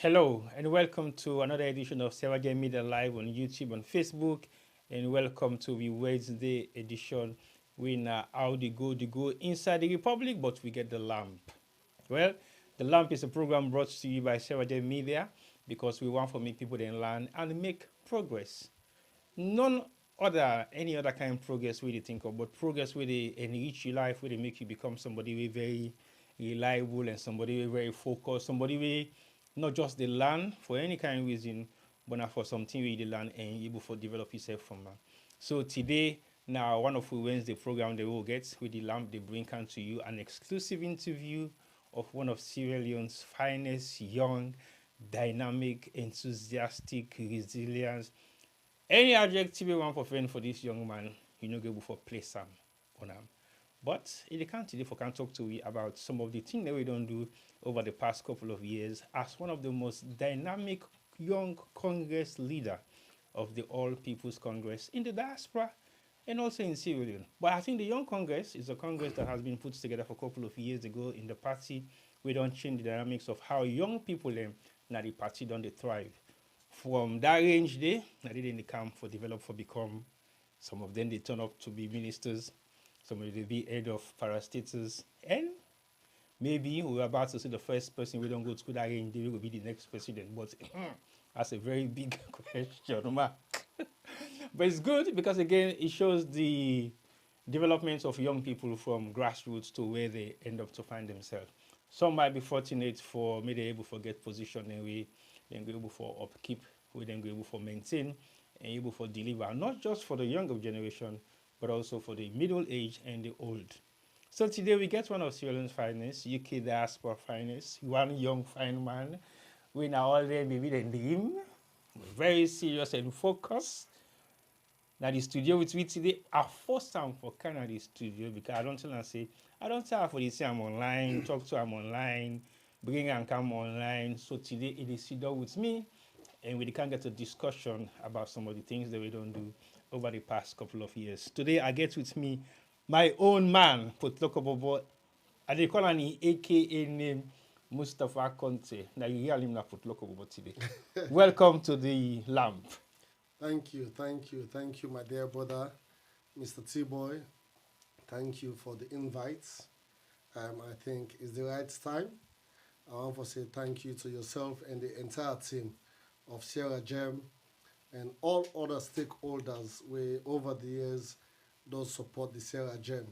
Hello and welcome to another edition of Sarah J Media Live on YouTube and Facebook, and welcome to the Wednesday edition. We know how they go inside the Republic, but we get the lamp. Well, the lamp is a program brought to you by Sarah J Media because we want to make people then learn and make progress. None other any other kind of progress we they think of, but progress where they enrich your life, where they make you become somebody very reliable and somebody very focused, somebody we not just they learn for any kind of reason, but not for something where they learn and able to develop yourself from that. So today, now one of the Wednesday program they will get with the lamp they bring out to you an exclusive interview of one of Sierra Leone's finest young, dynamic, enthusiastic, resilient, any adjective you want for friend for this young man, you know, go for place some on him. But it can't today for can talk to we about some of the things that we don't do over the past couple of years as one of the most dynamic young Congress leader of the All People's Congress in the diaspora and also in Sierra Leone. But I think the Young Congress is a Congress that has been put together for a couple of years ago in the party. We don't change the dynamics of how young people now the party don't they thrive. From that range there, I did in the camp for develop for become some of them they turn up to be ministers, some of them be head of parastatals, and maybe we're about to see the first person we don't go to that range, they will be the next president. But that's a very big question mark. But it's good because again it shows the development of young people from grassroots to where they end up to find themselves. Some might be fortunate for maybe able to get position and we then go able for upkeep, we then go able for maintain and able for deliver, not just for the younger generation, but also for the middle age and the old. So today we get one of Sierra Leone's finest, UK diaspora finest, one young fine man. We now all there maybe the dream, very serious and focused. Now the studio with me today, I first time for Canada studio because I don't tell and say, I don't tell her for the say I'm online, talk to him online, bring and come online. So today it is sit down with me and we can get a discussion about some of the things that we don't do over the past couple of years. Today I get with me my own man, Portloko Bobor, and they call him AKA name Mustapha Conteh. Now you hear him na Portloko Bobor today. Welcome to the lamp. Thank you, my dear brother, Mr. T-Boy. Thank you for the invite. I think it's the right time. I want to say thank you to yourself and the entire team of Sierra Gem and all other stakeholders we over the years don't support the Sierra Gem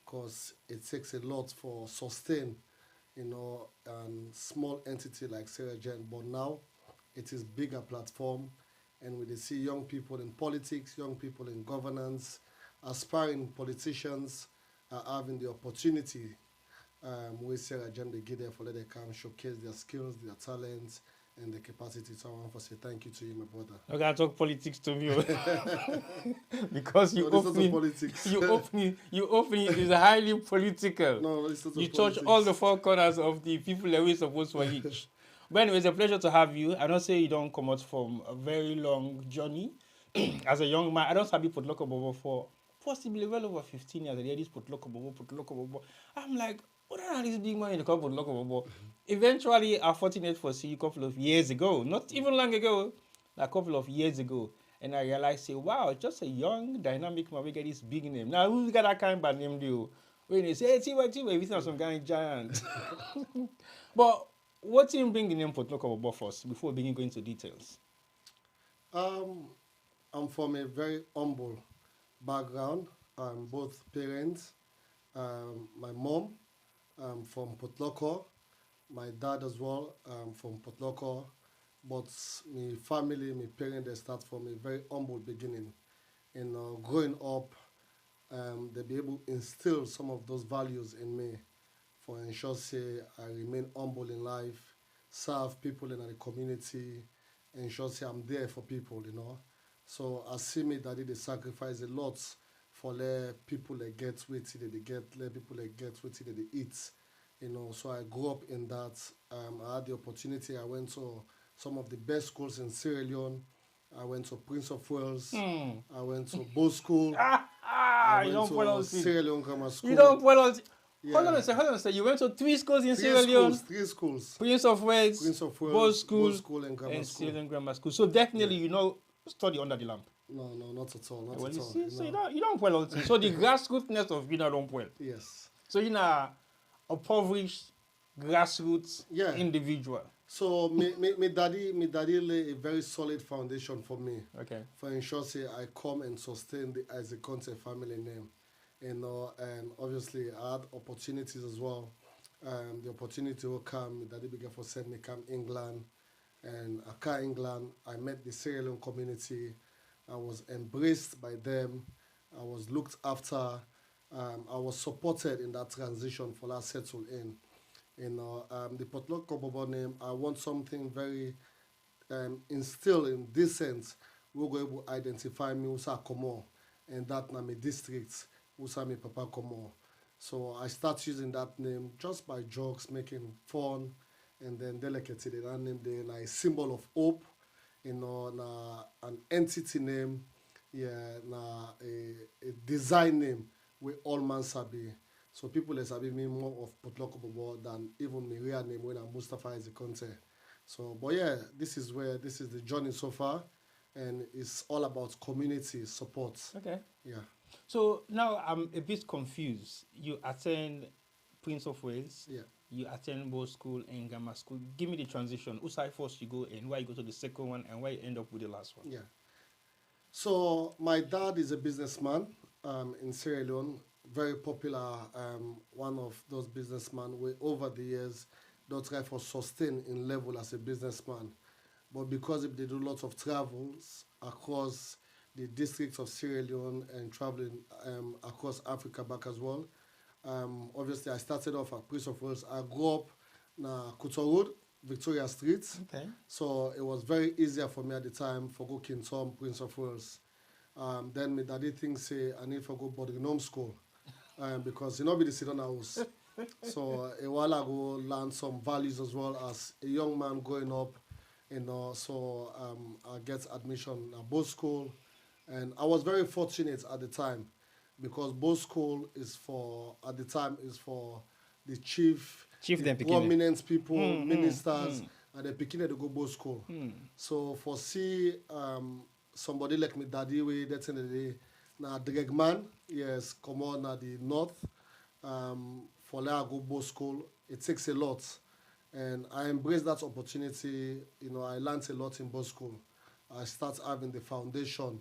because it takes a lot for sustain, small entity like Sierra Gem. But now it is bigger platform and we see young people in politics, young people in governance, aspiring politicians are having the opportunity with Sarah Jam they get there for let them come showcase their skills, their talents, and their capacity. So I want to say thank you to you, my brother. You can talk politics to me because you No, this is not open politics. you open it is highly political. No, it's not You touch politics. all the four corners of the people that we're supposed to reach. But anyway, it's a pleasure to have you. I don't say you don't come out from a very long journey. As a young man, I don't sabi Portloko Bobor for possibly well over 15 years. I hear this Portloko Bobor. I'm like, what are these big money in the call Portloko Bobor? Eventually, I'm fortunate for see a couple of years ago, not even long ago, a couple of years ago. And I realized, say, wow, just a young, dynamic man, we get this big name. Now, who's got that kind of bad name, do? When they say, hey, Tiwa, it's not some kind of giant. But what him bring the name Portloko Bobor first before we begin going into details? Um, I'm from a very humble background. Both parents, my mom from Portloko, my dad as well from Portloko. But my family, my parents, they start from a very humble beginning. Growing up, they be able to instill some of those values in me for ensure say I remain humble in life, serve people in the community, ensure say I'm there for people. So I see me that they sacrifice a lot for let people like get waiting they get, let people like get waiting they eat. So I grew up in that. I had the opportunity. I went to some of the best schools in Sierra Leone, I went to Prince of Wales. Hmm. I went to Bow School. I You went don't pull to out it. Sierra Leone Grammar You School. don't pull out. Hold on Yeah, a second. Hold on a second. You went to three schools in three Sierra Leone. schools, three schools. Prince of Wales, Prince of Boys Wales, Bow School, School, and Grammar and School. Sierra Leone Grammar School. So definitely, Yeah. study under the lamp. No, no, not at all, not Well, at you all. see, so you don't pull out it. So the grassrootsness of don't pull. Yes. So a impoverished grassroots Yeah. individual. So me daddy lay a very solid foundation for me. Okay. For ensure say I come and sustain the as a Conteh family name. And obviously I had opportunities as well. The opportunity will come, my daddy began for send me come England and Accra, England. I met the Sierra Leone community. I was embraced by them. I was looked after. I was supported in that transition for that settle in. The Portloko Bobor name, I want something very instill in decent. We go able to identify me usa komo and that na my district usa me papa komo. So I start using that name just by jokes, making fun, and then delicated that name there na a symbol of hope, na an entity name, yeah, na a design name where all man sabi. So people that sabi me more of Portloko Bobor than even my real name when I'm Mustapha Conteh. So, but yeah, this is the journey so far, and it's all about community support. Okay. Yeah, So now I'm a bit confused. You attend Prince of Wales. yeah, You attend both school and grammar school. Give me the transition. Whose side first you go in, why you go to the second one, and why you end up with the last one. yeah. So my dad is a businessman in Sierra Leone, very popular. One of those businessmen where over the years don't try for sustain in level as a businessman, but because they do lots of travels across the districts of Sierra Leone and traveling across Africa back as well. Obviously, I started off at Prince of Wales. I grew up na Kuto Road, Victoria Street. Okay. So it was very easier for me at the time for go Kintom, Prince of Wales. Then my daddy thinks say I need to go boarding home school because you know be the sit on house. So a while ago learned some values as well as a young man growing up, So I get admission at both school, and I was very fortunate at the time because both school is for at the time is for the chief, Chief the them picking. prominent people, Mm, ministers, and they picking to go both school. Hmm. So for see somebody like me daddy way that's in the day na drag man, yes, come on na the north. For let I go both school, it takes a lot. And I embrace that opportunity. I learned a lot in both school. I start having the foundation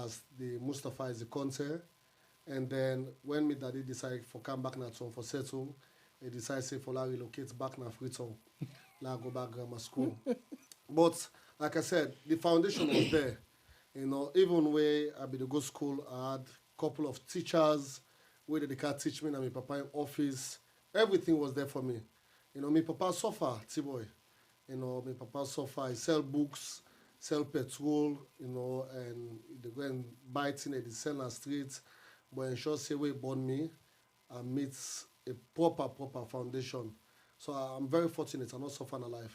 as the Mustapha is the Conteh. And then when my daddy decided for come back na town for settle, he decided say for la relocate back na Freetown. La go back grammar school. But like I said, the foundation was there. Even where I be to go school, I had a couple of teachers where they can teach me in my papa in office. Everything was there for me. My papa suffer, T-boy. My papa suffer. He sell books, sell petrol, and they go and buy things at the sell on street. But ensure say where he born me and meet a proper foundation. So I'm very fortunate. I'm not suffering alive.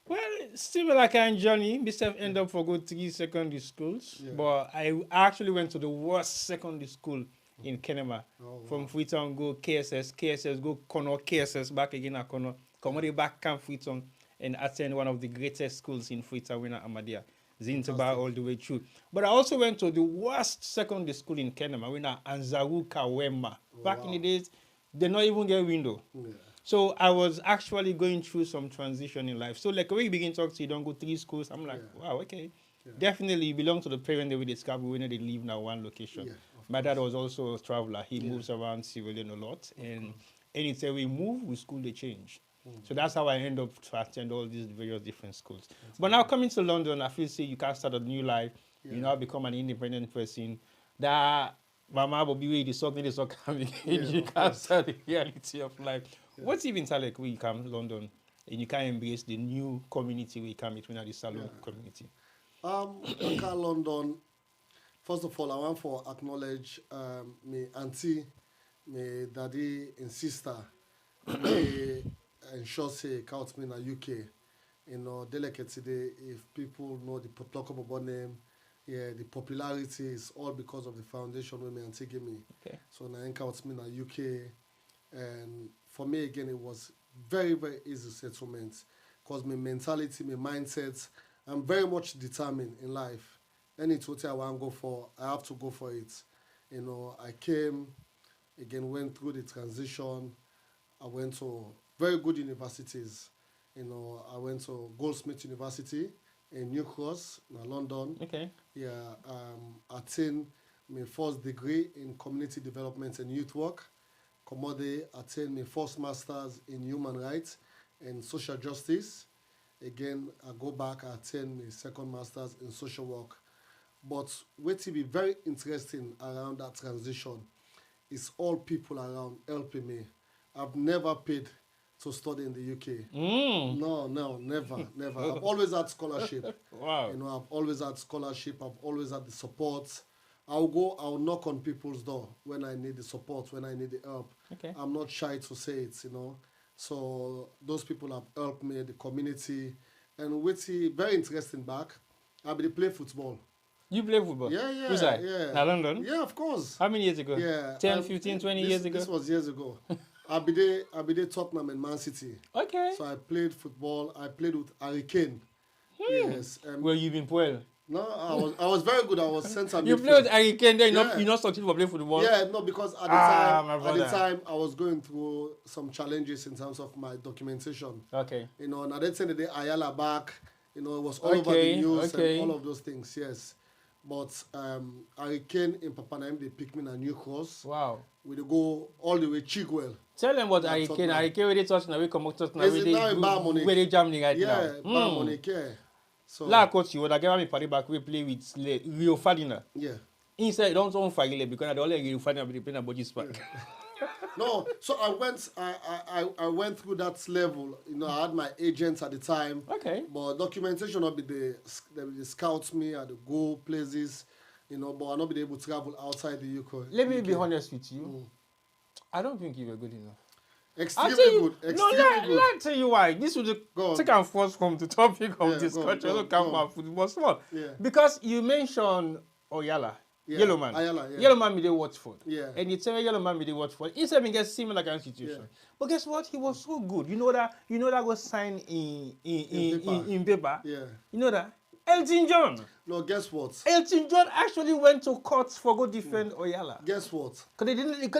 Well, similar kind of journey. Myself end up for good three secondary schools, Yeah. but I actually went to the worst secondary school in Kenema. Oh, From wow. Freetown, go KSS, go Kono, KSS, back again at Kono, come back Camp Freetown, and attend one of the greatest schools in Freetown, Wina Amadia, Zintaba Fantastic. all the way through. But I also went to the worst secondary school in Kenema, Wina Anzaru Kawema. Oh, Back in wow. the days, they not even get window. Yeah. So I was actually going through some transition in life. So like when you begin to talk to you, don't go three schools. I'm like, Yeah. wow, okay. Yeah. Definitely you belong to the parent that we discover when they live now one location. Yeah, My dad was also a traveler. He Yeah. moves around civilian a lot. And anytime we move, we school they change. Mm. So that's how I end up to attend all these various different schools. But now coming to London, I feel say you can start a new life. Yeah. You now become an independent person. That Mama will be with the sock, the sock coming. Yeah, You of can course. start the reality of life. Yeah. What's even like when you come to London and you can embrace the new community we come between the salon Yeah. community? I come London. First of all, I want to acknowledge my auntie, my daddy and sister. They ensure say count me in the UK, Delicacy Day, if people know the Portloko Bobor name, yeah, the popularity is all because of the foundation women and taking me. Okay. So na encountered me in the UK, and for me again, it was very, very easy settlement because my mentality, my mindset, I'm very much determined in life. Any total I want to go for, I have to go for it. I came, again, went through the transition. I went to very good universities. I went to Goldsmith University in New Cross, in London. Okay. Yeah, attained my first degree in community development and youth work. Commode attained my first master's in human rights and social justice. Again, I go back, I attained my second master's in social work. But what will be very interesting around that transition is all people around helping me. I've never paid to study in the UK. No, no, never, never. I've always had scholarship. Wow. I've always had scholarship. I've always had the support. I'll knock on people's door when I need the support, when I need the help. Okay. I'm not shy to say it. So those people have helped me, the community. And what's very interesting back, I be play football. You play football? Yeah, yeah. Who's that? Yeah. Now London? Yeah, of course. How many years ago? Yeah. 10, 15, 20 years ago? This was years ago. I be there Tottenham and Man City. Okay. So I played football. I played with Harry Kane. Yes. Well, you've been well. No, I was very good. I was centre You midfield. played with Harry Kane, then Yeah. you're not succeeding for playing football? Yeah, no, because at my the brother. time I was going through some challenges in terms of my documentation. Okay. And at that time the day Ayala back, it was all over the Okay, news okay. and all of those things, yes. But Harry Kane in Papanaim, they picked me in a new course. Wow. We go all the way Chigwell. Tell them what Yeah, Harry Kane. Tottenham. Harry Kane, where they touch now, we come out touch now, Yes, where now in Bayern Munich. they Germany right Yeah, now. Bayern Munich, yeah. So, Like coach, you would have given me party back, we play with Rio Ferdinand. yeah. Inside, don't own Fagile because I don't like Rio Ferdinand, but they play a body spark. No, so I went through that level. I had my agents at the time. Okay. But documentation not be they scout me at the go places, but I not be able to travel outside the UK. Let me be honest with you. I don't think you were good enough. Extremely I'll tell you, good. no, Extremely good. let me tell you why. This was Go the on. second first from the topic of Yeah, discussion. go on, Don't come go on. about football small. Yeah. Because you mentioned Oyala, Yeah, Yellow Man. Ayala, yeah. Yellow Man made Watford. Yeah. And you tell me Yellow Man made Watford. Instead of get similar kind of situation. Yeah. But guess what? He was so good. You know that was signed in paper. Yeah. You know that? Elton John. No, guess what? Elton John actually went to court for go defend Oyala. Guess what? Because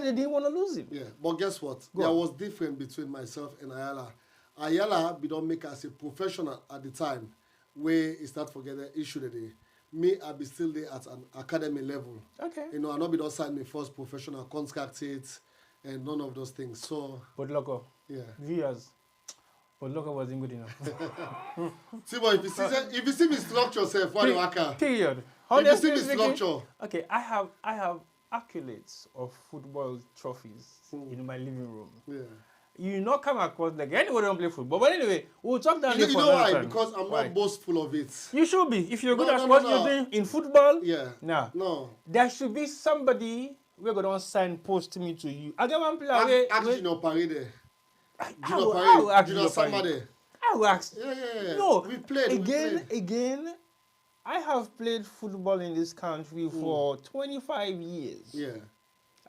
they didn't want to lose him. Yeah, but guess what? Go There on. was different between myself and Ayala. Ayala, we don't make as a professional at the time, where he start forget the issue the day. Me, I be still there at an academy level. Okay. I not be don't sign my first professional contract it, and none of those things. So Portloko. yeah. Viewers. Portloko wasn't good enough. See, but if you see me structure yourself, what you waka? Period. If you Honestly see me speaking, structure, okay, I have accolades of football trophies in my living room. yeah. You not come across like anybody don't play football. But anyway, we'll talk down You there know for another why? time. Because I'm Why? not boastful of it. You should be. If you're good No, at no, what no, you're no. doing in football, Yeah. nah. No. There should be somebody we're gonna sign post me to you. I get one player. Ask Junior Paride. I will ask Junior Junior Paride. somebody. I will ask. Yeah. No, We played. again. I have played football in this country for 25 years. Yeah.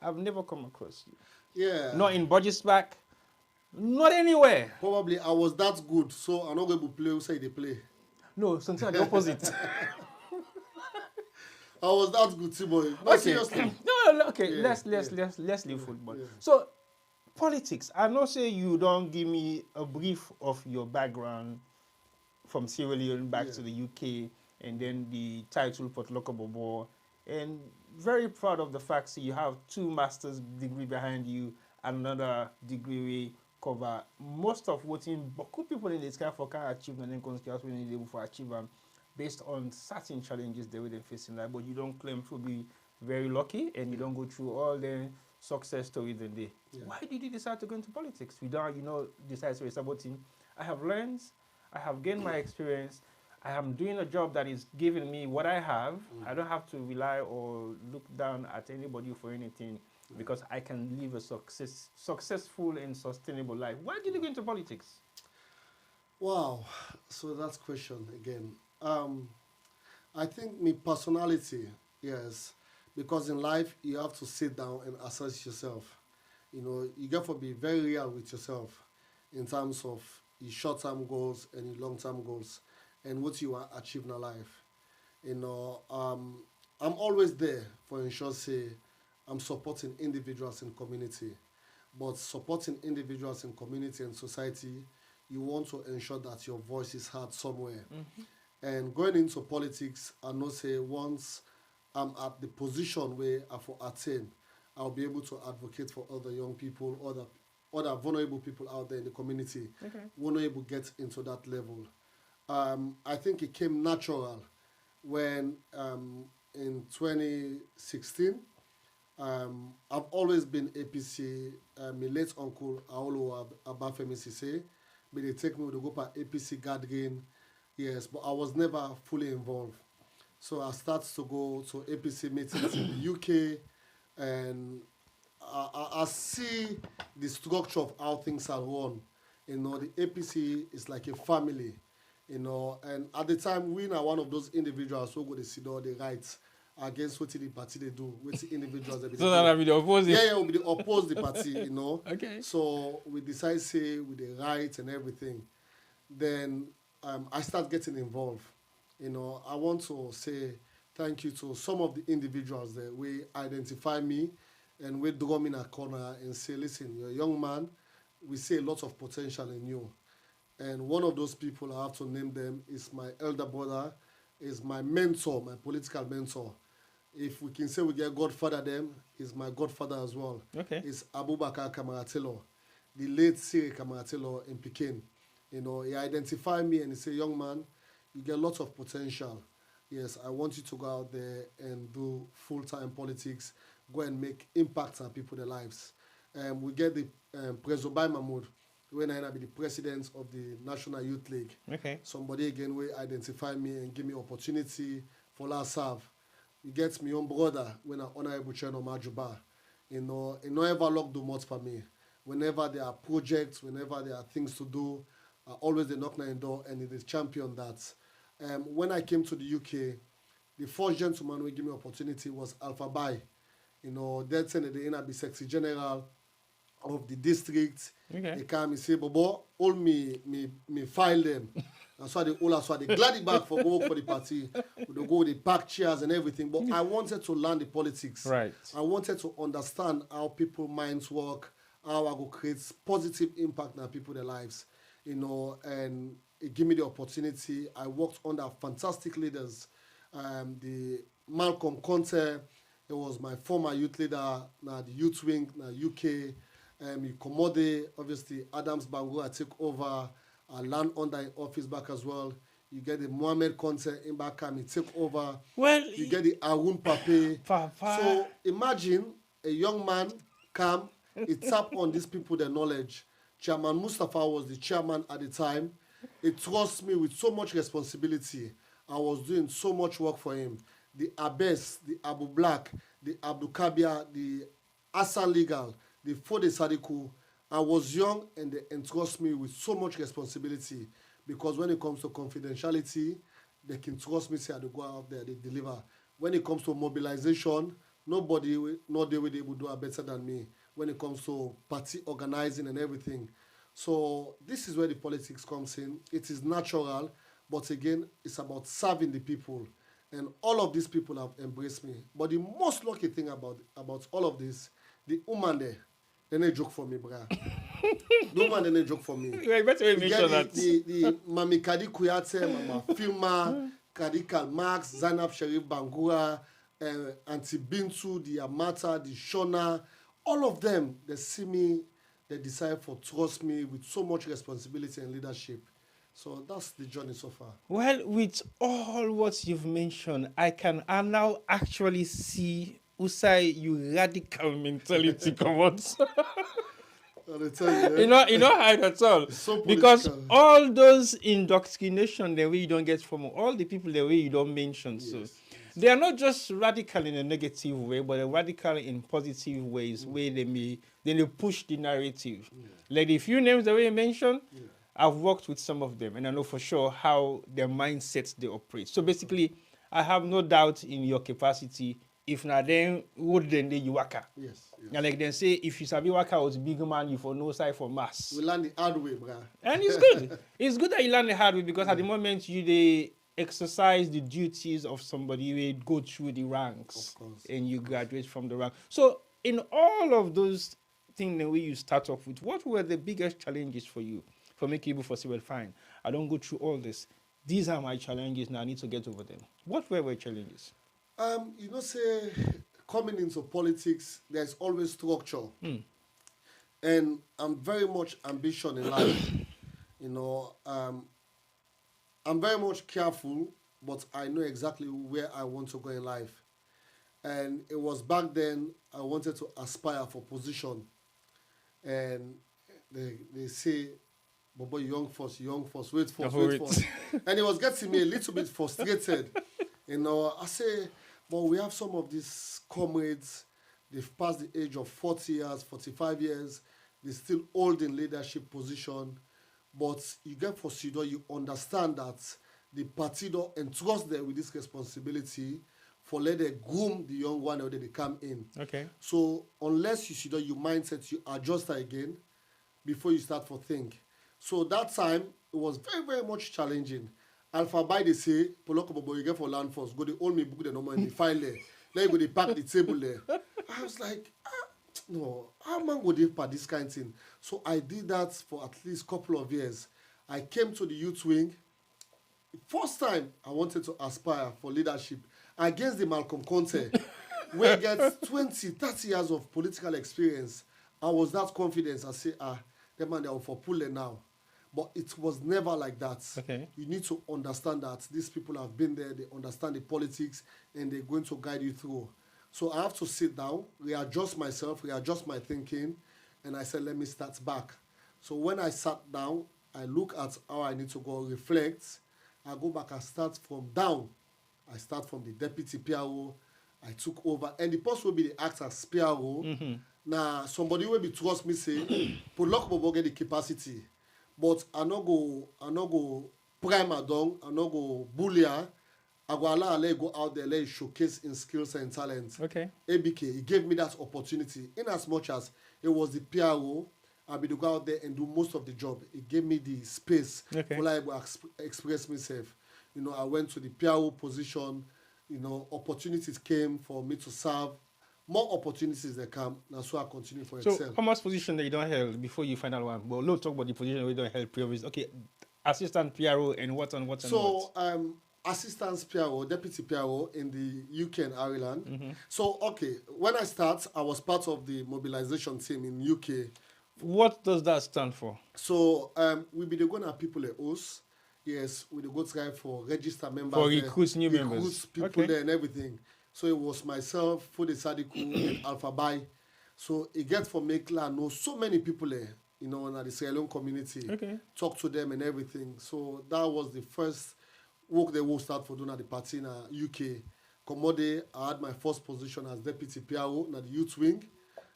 I've never come across you. Yeah. Not in Budgetback, not anywhere. Probably I was that good, so I'm not going to play who say they play. No, something the opposite. I was that good, T-boy. No, Okay. seriously. No, okay. Yeah, Let's leave football. yeah. So, politics. I know say you don't give me a brief of your background from Sierra Leone back Yeah. to the UK, and then the title Portloko Bobor, and very proud of the fact that you have 2 master's degree behind you, and another degree we cover most of what Boku people in this kind of can achieve and then conspiracy when they're able to achieve them based on certain challenges they will face in life. But you don't claim to be very lucky, and you don't go through all the success stories in there. Yeah. Why did you decide to go into politics? Without decide to saboting. I have learned, I have gained my experience. I am doing a job that is giving me what I have. I don't have to rely or look down at anybody for anything because I can live a successful and sustainable life. Why did you go into politics? Wow. So that's question again. I think my personality, yes, because in life you have to sit down and assess yourself. You got to be very real with yourself in terms of your short-term goals and your long-term goals and what you want to achieve in life. You know, I'm always there for ensure say I'm supporting individuals in community, but supporting individuals in community and society, you want to ensure that your voice is heard somewhere. Mm-hmm. And going into politics, I know say once I'm at the position where I for attain, I'll be able to advocate for other young people, other vulnerable people out there in the community Okay. who are not able to get into that level. I think it came natural when in 2016, I've always been APC. My late uncle Aolo Abafemi Sise, but they take me to go for APC gathering. Yes, but I was never fully involved. So I started to go to APC meetings in the UK, and I see the structure of how things are run. The APC is like a family, and at the time, we are one of those individuals who go to see all the rights against what the party they do, what the individuals they So that do. I be the opposite. Yeah, we the oppose the party. Okay. So we decide say with the rights and everything. Then I start getting involved. I want to say thank you to some of the individuals that we identify me and we draw me in a corner and say, listen, you're a young man. We see a lot of potential in you. And one of those people, I have to name them, is my elder brother, is my mentor, my political mentor. If we can say we get Godfather them, is my Godfather as well. Okay. Is Abubakar Kamaratelo, the late Siri Kamaratelo in Pekin. He identified me and he said, young man, you get lots of potential. Yes, I want you to go out there and do full-time politics, go and make impact on people's lives. We get the President Mahmoud, when I be the president of the National Youth League. Okay. Somebody again will identify me and give me opportunity for last serve. You get my own brother when I honorable Cheno Majuba. He no ever lock the mouth for me. Whenever there are projects, whenever there are things to do, always they knock my door and it is champion that. When I came to the UK, the first gentleman who gave me opportunity was Alpha Bai. That's in the be sexy general of the district. Okay. They come and say, Bobo, all me file them. And so they all so they gladly back for go work for the party. We go with the pack chairs and everything. But I wanted to learn the politics. Right. I wanted to understand how people minds work, how I go create positive impact on people their lives. And it gave me the opportunity. I worked under fantastic leaders. The Malcolm Conteh, he was my former youth leader, now the youth wing, now UK. Komode, obviously, Adams Bango, I take over, land under in office back as well. You get the Mohamed Conteh in back, he take over. Well, You get the Arun Pape. Papa. So imagine a young man come, he tap on these people their knowledge. Chairman Mustapha was the chairman at the time. He trusts me with so much responsibility. I was doing so much work for him. The Abes, the Abu Black, the Abdul Kabia, the Hassan Legal, the Fode Sadiku. I was young and they entrust me with so much responsibility because when it comes to confidentiality, they can trust me, say I go out there, they deliver. When it comes to mobilization, nobody, no they will able to do it better than me when it comes to party organizing and everything. So this is where the politics comes in. It is natural, but again, it's about serving the people. And all of these people have embraced me. But the most lucky thing about all of this, the woman there, they no joke for me, bruh. The woman they no joke for me. Wait, better You mention get that. the Mami Kadi Kuyate, Mama Filma, Kadi Kalmax, Zainab Sharif Bangura, Auntie Bintu, the Amata, the Shona, all of them, they see me, they decide for trust me with so much responsibility and leadership. So that's the journey so far. Well, with all what you've mentioned, I can now actually see Usai you radical mentality come out. And I tell you, You know hide at all. so Because political. all those indoctrination the way you don't get from all the people the way you don't mention. So Yes. they are not just radical in a negative way, but they're radical in positive ways where they may push the narrative. Like the few names the way you mentioned, I've worked with some of them, and I know for sure how their mindsets they operate. So basically, I have no doubt in your capacity. If not, then would then you waka. Yes, yes. And like they say, if you sabi waka was big man, you for no side for mass. We learn the hard way, bruh. And it's good. It's good that you learn the hard way because at the moment you they exercise the duties of somebody, you go through the ranks Of course. and you graduate from the rank. So in all of those things the way you start off with, what were the biggest challenges for you for making people say, well, fine, I don't go through all this. These are my challenges now. I need to get over them. What were challenges? You know, say coming into politics, there's always structure, and I'm very much ambition in life. You know, I'm very much careful, but I know exactly where I want to go in life. And it was back then I wanted to aspire for position, and they say, "Bobo, young force, wait force, wait force," and it was getting me a little bit frustrated. You know, I say, but we have some of these comrades, they've passed the age of 40 years, 45 years, they still hold in leadership position. But you get for Sido, you understand that the partido entrusts them with this responsibility for let them groom the young one when they come in. Okay. So unless you Sido, your mindset, you adjust that again before you start for think. So that time, it was very, very much challenging. Alpha by they say, Portloko Bobor, you get for land force, go the old me book the number in the file there. Then you go they pack the table there. I was like, no, how man go they part this kind of thing? So I did that for at least a couple of years. I came to the youth wing. First time I wanted to aspire for leadership against the Mustapha Conteh, where he gets 20, 30 years of political experience. I was that confident. I say, that man, they are for pulling now. But it was never like that. Okay. You need to understand that these people have been there, they understand the politics, and they're going to guide you through. So I have to sit down, readjust myself, readjust my thinking, and I said, let me start back. So when I sat down, I look at how I need to go reflect. I go back and start from down. I start from the deputy PRO. I took over. And the person will be the act as PRO. Now, somebody will be trust me say, Portloko Bobor get the capacity. But I no go prime her down, I no go bully her. I go allow her go out there, let her showcase in skills and talent. Okay. ABK, he gave me that opportunity. In as much as it was the PRO, I'll be to go out there and do most of the job. It gave me the space for like to express myself. You know, I went to the PRO position. You know, opportunities came for me to serve. More opportunities that come. That's why I continue for excel. So, how much position that you don't hold before you final one? But let's talk about the position we don't hold previous. Okay, assistant PRO and what and what and what. So, assistant PRO, deputy PRO in the UK and Ireland. So, okay, when I start, I was part of the mobilization team in UK. What does that stand for? So, we be the going to people at us. Yes, we go try for register members. For recruits new members. Recruits people there and everything. So it was myself, Fode Sadiku, and Alpha Bai. So it gets for make know so many people there, you know, in the Sierra Leone community. Okay. Talk to them and everything. So that was the first work they will start for doing at the party in UK. Commode, I had my first position as deputy PRO in the youth wing.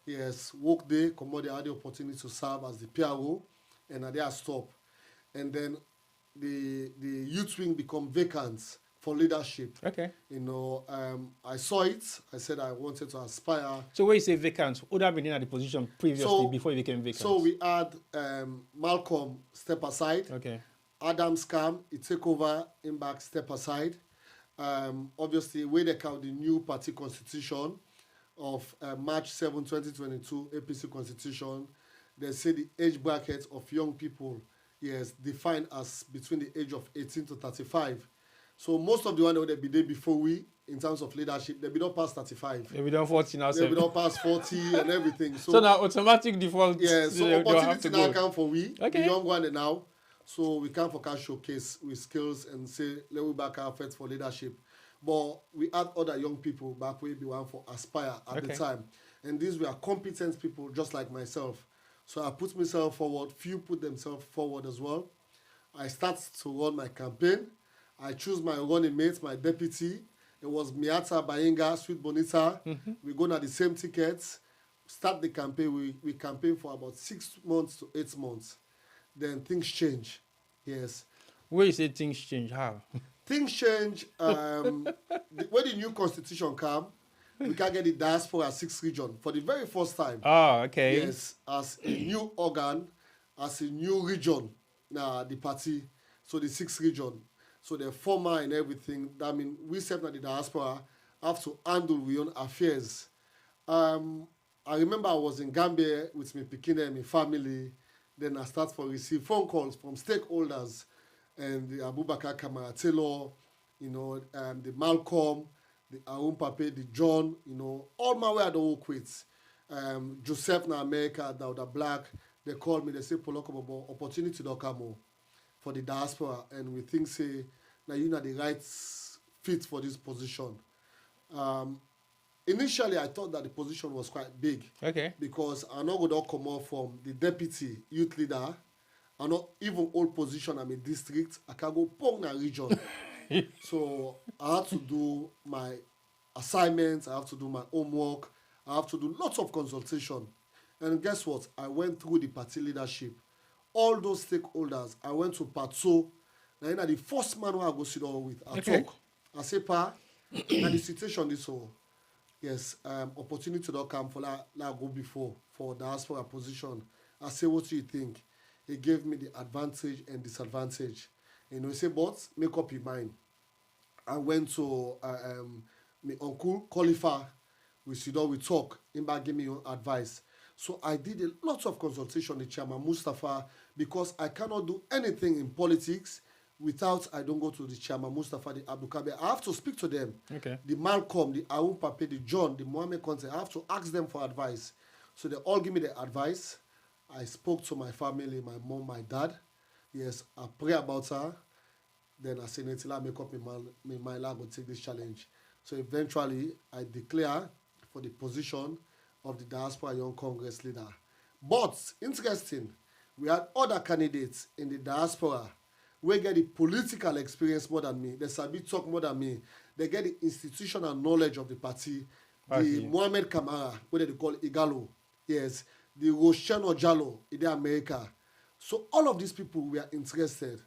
Yes, work day, Commode, I had the opportunity to serve as the PRO, and there I stop. And then the youth wing become vacant for leadership. Okay. You know, I saw it. I said I wanted to aspire. So when you say vacant, would have been in the position previously before you became vacant? So we had Malcolm step aside. Okay. Adam Scam, he take over, him back step aside. Obviously, we take out the new party constitution of March 7, 2022, APC constitution. They say the age bracket of young people is defined as between the age of 18 to 35. So most of the one that would be there before we, in terms of leadership, they be not past 35. They be done 40 now. They be not past 40 and everything. So now automatic default. Yeah, so opportunity now come for we, okay. The young one now. So we come for cash showcase with skills and say, let me back our efforts for leadership. But we had other young people back where we want for Aspire at the time. And these were competent people just like myself. So I put myself forward, few put themselves forward as well. I start to run my campaign. I choose my running mate, my deputy. It was Miata Bayinga, Sweet Bonita. We go on the same tickets. Start the campaign. We campaign for about 6 months to 8 months. then things change. Yes, Where you say things change, how? things change. When the new constitution come, we can get the diaspora six region for the very first time. Oh, okay. Yes, as a new organ, as a new region, the party, so the six region, so the former and everything. That mean we set the diaspora have to handle we own affairs. Um, I remember I was in Gambia with my pikin and my family. Then I start for receive phone calls from stakeholders and the Abubakar Kamara Taylor, the Malcolm, the Arun Pape, the John, all my way I don't work with. Joseph na America, Dauda Black, they call me, they say Portloko Bobor, opportunity to come for the diaspora and we think say now you know the right fit for this position. Um, Initially, I thought that the position was quite big Okay. because I know not come out from the deputy youth leader. I not even hold position. I'm a district. I can go pong na region. So I have to do my assignments. I have to do my homework. I have to do lots of consultation. And guess what? I went through the party leadership. All those stakeholders. I went to Patso. Now, the first man who I go sit down with, I Okay. talk. I say, Pa, now the situation this whole. Yes, opportunity to not come for go before for diaspora position. I say, what do you think? He gave me the advantage and disadvantage. He say, but make up your mind. I went to my uncle qualify. We sit down, we talk. Him back give me your advice. So I did a lot of consultation with Chairman Mustapha because I cannot do anything in politics without I don't go to the Chairman Mustapha, the Abdul Kabir. I have to speak to them. Okay. The Malcolm, the Arun Pape, the John, the Mohammed Conteh. I have to ask them for advice. So they all give me the advice. I spoke to my family, my mom, my dad. Yes, I pray about her. Then I say, Netila, make up my mind, I go take this challenge. So eventually, I declare for the position of the Diaspora Young Congress leader. But, interesting, we had other candidates in the diaspora wey get the political experience more than me. They sabi talk more than me. They get the institutional knowledge of the party. The Okay. Mohammed Kamara, what they call Igalo. Yes. The Roshano Jallo in the America. So all of these people were interested.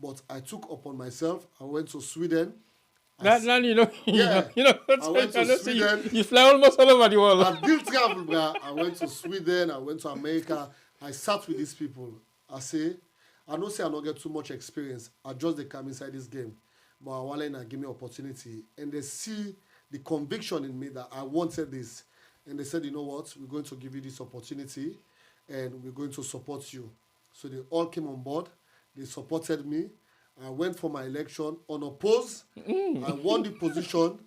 But I took upon myself. I went to Sweden. Now you know, Yeah. I went I to know, see, Sweden. you fly almost all over the world. I did travel, bro. I went to Sweden. I went to America. I sat with these people. I say, I don't say I don't get too much experience. I just they come inside this game. But I want to give me opportunity. And they see the conviction in me that I wanted this. And they said, you know what? We're going to give you this opportunity and we're going to support you. So they all came on board. They supported me. I went for my election unopposed. I won the position.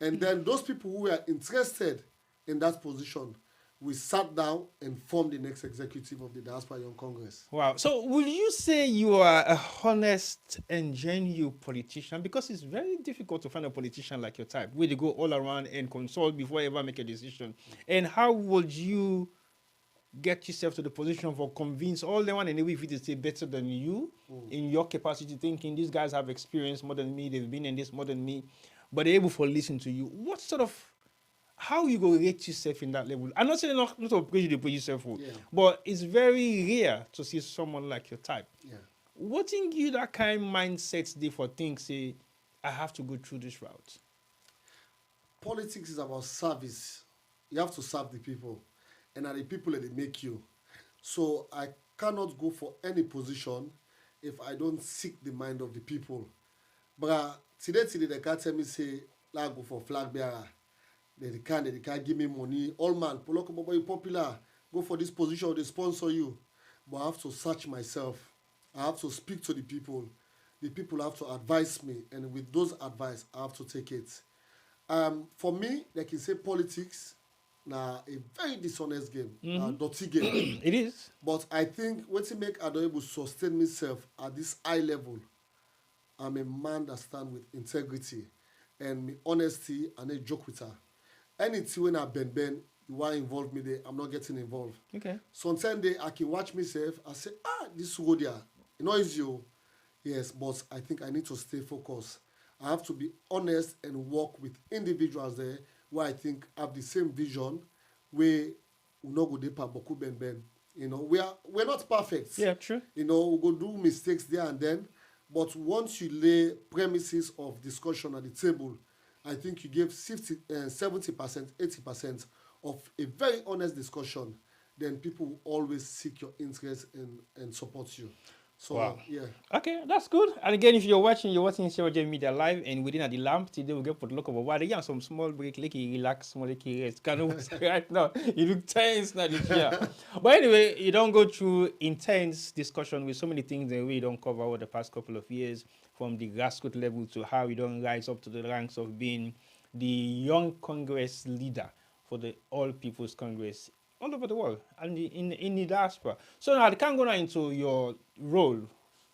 And then those people who were interested in that position, we sat down and formed the next executive of the Diaspora Young Congress. Wow. So, will you say you are a honest and genuine politician? Because it's very difficult to find a politician like your type, where they go all around and consult before ever make a decision. And how would you get yourself to the position for convince all the one and every if they better than you in your capacity, thinking these guys have experience more than me, they've been in this more than me, but they're able to listen to you? What sort of how you go rate yourself in that level? I'm not saying not to praise you to put yourself for, Yeah. but it's very rare to see someone like your type. Yeah. What in you that kind of mindset they for things say, I have to go through this route? Politics is about service. You have to serve the people. And are the people that they make you. So I cannot go for any position if I don't seek the mind of the people. But today they can't tell me say, like go for flag bearer. They can't give me money. All man, Portloko Bobor, you popular. Go for this position, they sponsor you. But I have to search myself. I have to speak to the people. The people have to advise me. And with those advice, I have to take it. For me, they can say politics na a very dishonest game, a dirty game. It is. But I think what to make I don't able to sustain myself at this high level, I'm a man that stand with integrity and me honesty and a joke with her. Anything when I bend, you want to involve me there, I'm not getting involved. Okay. Sometimes they, I can watch myself, I say, this road there, you know it's you. Yes, but I think I need to stay focused. I have to be honest and work with individuals there where I think have the same vision where we no go deeper boku ben ben. We're not perfect. Yeah, true. We go do mistakes there and then, but once you lay premises of discussion at the table, I think you give 70%, 80% of a very honest discussion, then people will always seek your interest and support you. Wow. So yeah, Okay, that's good. And again, if you're watching Sarah Media Live and within at the lamp today, we get Portloko Bobor. Again, some small break, like you relax, small like you rest. Kind of right now, you look tense now, this year. But anyway, you don't go through intense discussion with so many things that we don't cover over the past couple of years, from the grassroots level to how you don't rise up to the ranks of being the young Congress leader for the All People's Congress all over the world and in the diaspora. So now I can go now into your role.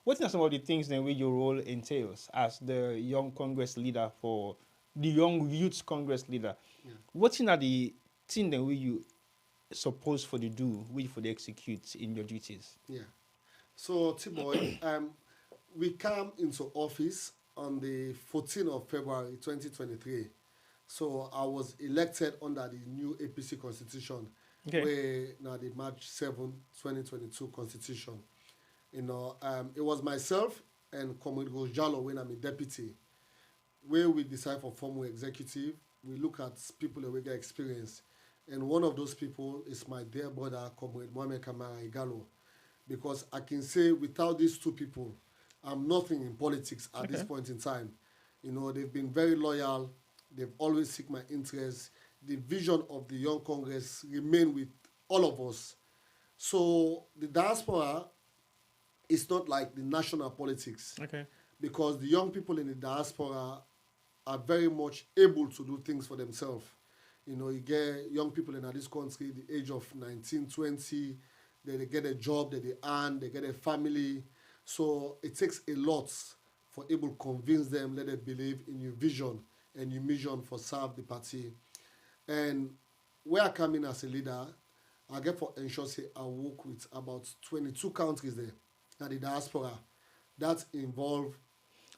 What are some of the things then where your role entails as the young Congress leader for the young youth Congress leader? yeah, What are the thing then where you supposed for the do, which for the execute in your duties? yeah. So T-Boy, we come into office on the 14th of February 2023. So I was elected under the new APC constitution, Okay. where now the March 7, 2022 constitution. It was myself and Comrade Jalo when I'm a deputy, where we decide for formal executive. We look at people that we get experience. And one of those people is my dear brother, Comrade Mohamed Kamara Igalo. Because I can say without these two people, I'm nothing in politics at this Okay. point in time. They've been very loyal. They've always seek my interest. The vision of the Young Congress remain with all of us. So the diaspora is not like the national politics, Okay. because the young people in the diaspora are very much able to do things for themselves. You get young people in this country, the age of 19, 20, they get a job that they earn, they get a family. So it takes a lot for able to convince them, let them believe in your vision and your mission for serve the party. And where I come in as a leader, I get for ensure say I work with about 22 countries there at the diaspora. That involve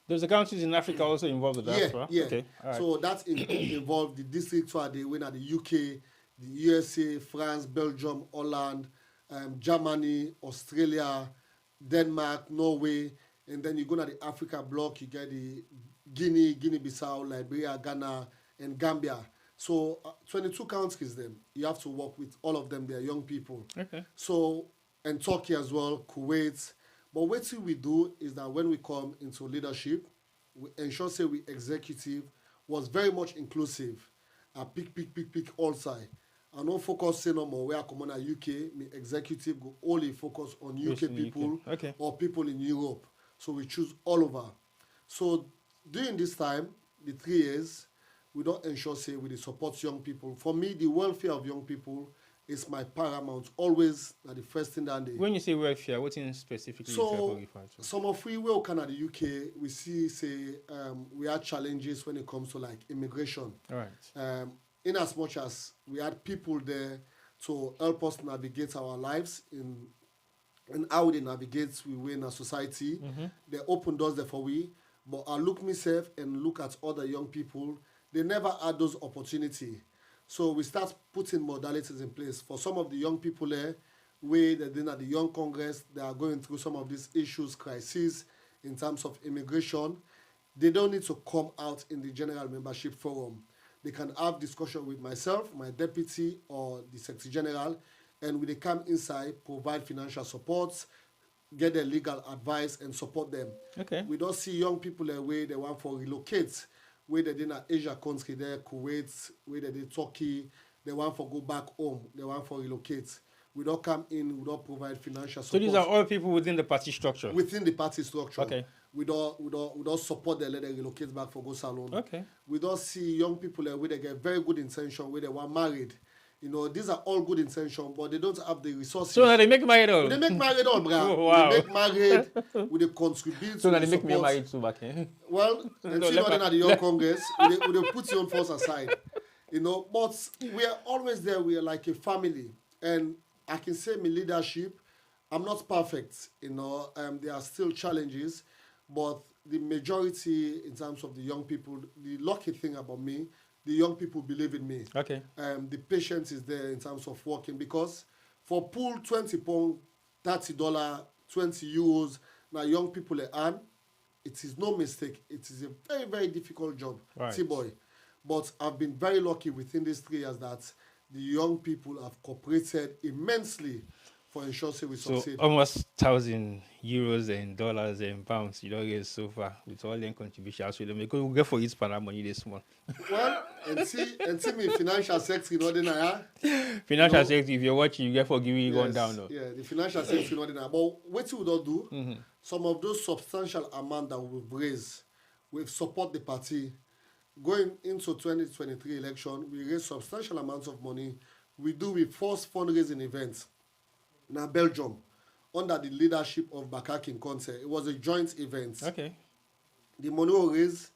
There's the countries in Africa also involved with yeah, diaspora. yeah. Okay. All right. So that involve the district where they win at the UK, the USA, France, Belgium, Holland, Germany, Australia, Denmark, Norway, and then you go to the Africa block, you get the Guinea-Bissau, Liberia, Ghana, and Gambia. So 22 countries then. You have to work with all of them, they're young people. Okay. So, and Turkey as well, Kuwait. But what we do is that when we come into leadership, we ensure say we executive was very much inclusive. I pick all side. I don't focus say no more where I come on a UK, me executive go only focus on Based UK in the people UK. Okay. or people in Europe. So we choose all over. So during this time, the 3 years, we don't ensure say we support young people. For me, the welfare of young people is my paramount. Always the first thing that they. When you say welfare, what in specifically you try to So refer to? some of we will come at the UK, we see say we had challenges when it comes to like immigration. All right. In as much as we had people there to help us navigate our lives in how they navigate we were in a society. They open doors there for we. But I look myself and look at other young people, they never had those opportunity. So we start putting modalities in place for some of the young people there, where they're at the Young Congress, they are going through some of these issues, crises in terms of immigration. They don't need to come out in the general membership forum. They can have discussion with myself, my deputy, or the Secretary General, and when they come inside, provide financial support, get their legal advice, and support them. Okay. We don't see young people there where they want for relocate, where they did in Asia country there, Kuwait, where they did Turkey, they want for go back home, they want for relocate. We don't come in, we don't provide financial So support. these are all people within the party structure. Within the party structure. Okay. We don't support them, let them relocate back for go salon. Okay. We don't see young people there where they get very good intention, where they were married. These are all good intention, but they don't have the resources. So now they make married all. They make married all, bruh. Oh, wow. They make married, we they contribute So to now the they make me support. married too back here. Well, and No, see let not my- at the Young Congress, we they put your own force aside. But we are always there, we are like a family. And I can say my leadership, I'm not perfect, there are still challenges, but the majority in terms of the young people, the lucky thing about me, the young people believe in me. Okay. The patience is there in terms of working, because For pool 20 pound, $30, €20, now young people they earn, it is no mistake. It is a very, very difficult job, Right. T-boy. But I've been very lucky within these 3 years that the young people have cooperated immensely for ensuring we So succeed. almost €1,000 and dollars and pounds you don't get so far with all the contributions. So because we get for each para money this month. Well, and see me financial sector in order now, you Financial know, sector, if you're watching, you get for giving you gone down. yes, No? yeah, the financial sector in order now. But what we don't do, some of those substantial amount that we've raised, we've support the party. Going into 2023 election, we raise substantial amounts of money. We do a first fundraising event in Belgium under the leadership of Mustapha Conteh. It was a joint event. Okay. The money we raise,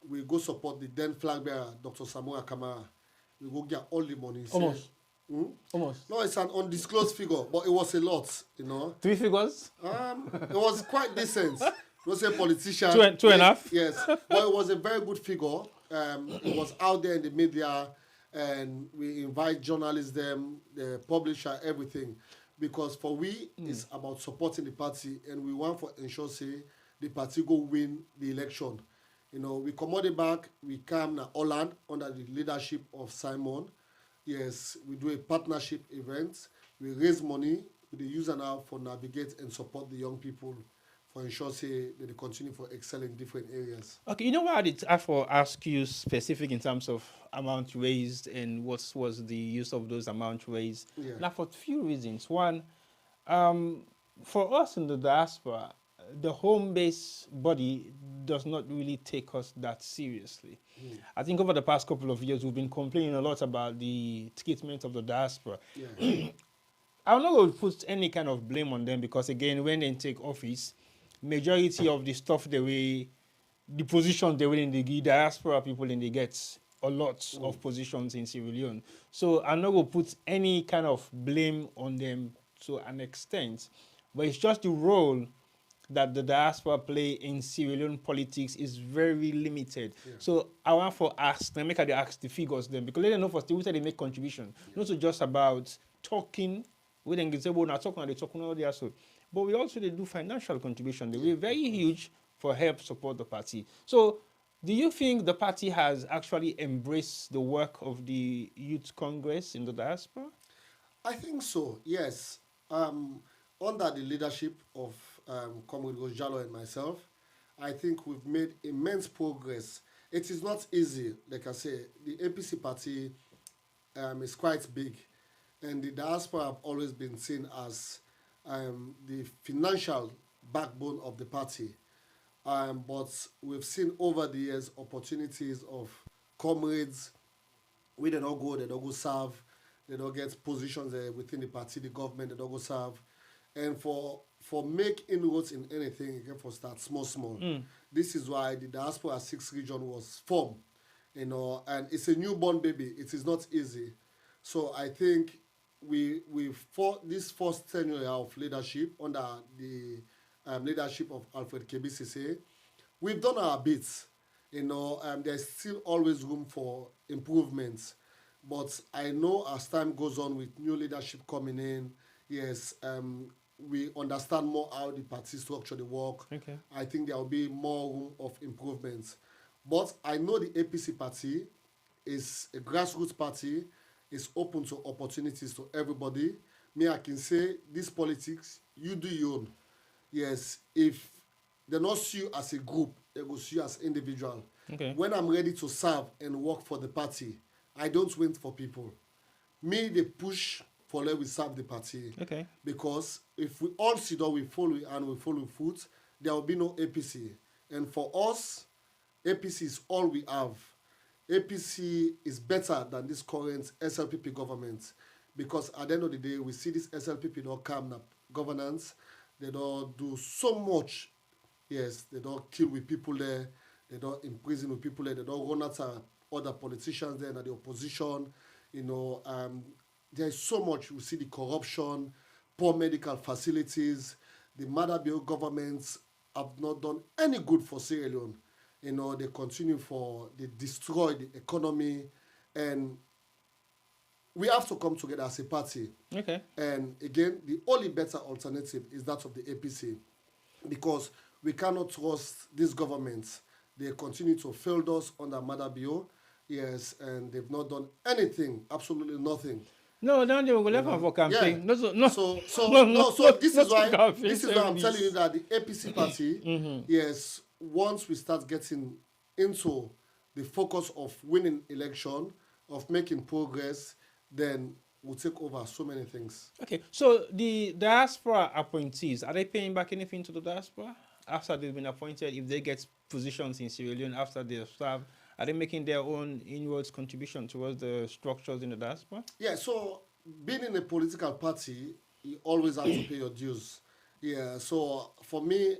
we go support the then flag bearer, Dr. Samuel Kamara. We go get all the money. Say, Almost. Almost. no, it's an undisclosed figure, but it was a lot, you know. 3 figures? It was quite decent. No say politician. Two and a half? Yes, but it was a very good figure. It was out there in the media, and we invite journalists, them, the publisher, everything, because for we it's about supporting the party, and we want for ensure say the party go win the election. You know, we come it back. We come now Holland under the leadership of Simon. Yes, we do a partnership event. We raise money. We use it now for navigate and support the young people for ensure say that they continue for excel in different areas. Okay, you know what I did I for ask you specific in terms of amount raised and what was the use of those amount raised? Yeah. Now for a few reasons. One, for us in the diaspora, the home-based body does not really take us that seriously. I think over the past couple of years, we've been complaining a lot about the treatment of the diaspora. Yeah. I'm not going to put any kind of blame on them because, again, when they take office, majority of the stuff the positions they will in the diaspora people in the get a lot of positions in Sierra Leone. So I'm not going to put any kind of blame on them to an extent, but it's just the role that the diaspora play in Sierra Leone politics is very limited. Yeah. So I want for ask, then make the ask the figures then, because let them know for still they make contribution. Not so just about talking, we then say, well, not talking, they talking all the so. But we also they do financial contribution. They were very huge for help support the party. So do you think the party has actually embraced the work of the Youth Congress in the diaspora? I think so, yes. Under the leadership of Comrade Rojalo and myself, I think we've made immense progress. It is not easy, like I say, the APC party is quite big, and the diaspora have always been seen as the financial backbone of the party. But we've seen over the years opportunities of comrades, we they don't go serve, they don't get positions within the party, the government, they don't go serve. And for make inroads in anything, you can for start small. This is why the Diaspora 6 region was formed, you know, and it's a newborn baby. It is not easy. So I think we fought this first tenure of leadership under the leadership of Alfred KBCC. We've done our bits, you know, there's still always room for improvements. But I know as time goes on with new leadership coming in, yes, we understand more how the party structure the work. Okay. I think there will be more room of improvements. But I know the APC party is a grassroots party, is open to opportunities to everybody. Me, I can say this politics, you do your own. Yes, if they not see you as a group, they will see you as individual. Okay. When I'm ready to serve and work for the party, I don't wait for people. Me, they push for let we serve the party. Okay. Because if we all sit down, we follow and we follow foot, there will be no APC. And for us, APC is all we have. APC is better than this current SLPP government because at the end of the day, we see this SLPP don't come up governance. They don't do so much. Yes, they don't kill with people there. They don't imprison with people there. They don't run after other politicians there in the opposition. You know, there's so much. We see the corruption, poor medical facilities. The Mother Bill governments have not done any good for Sierra Leone. You know, they destroy the economy. And we have to come together as a party. Okay. And again, the only better alternative is that of the APC, because we cannot trust these governments. They continue to fail us under Madabio, yes, and they've not done anything, absolutely nothing. No, don't you go You left know, for yeah. campaign. No, so, no, So this not is to why campaign this is why I'm telling you service. that the APC party, yes, once we start getting into the focus of winning election, of making progress, then we'll take over so many things. Okay, so the diaspora appointees, are they paying back anything to the diaspora after they've been appointed? If they get positions in Sierra Leone after they've served, are they making their own inwards contribution towards the structures in the diaspora? Yeah, so being in a political party, you always have to pay your dues. Yeah, so for me,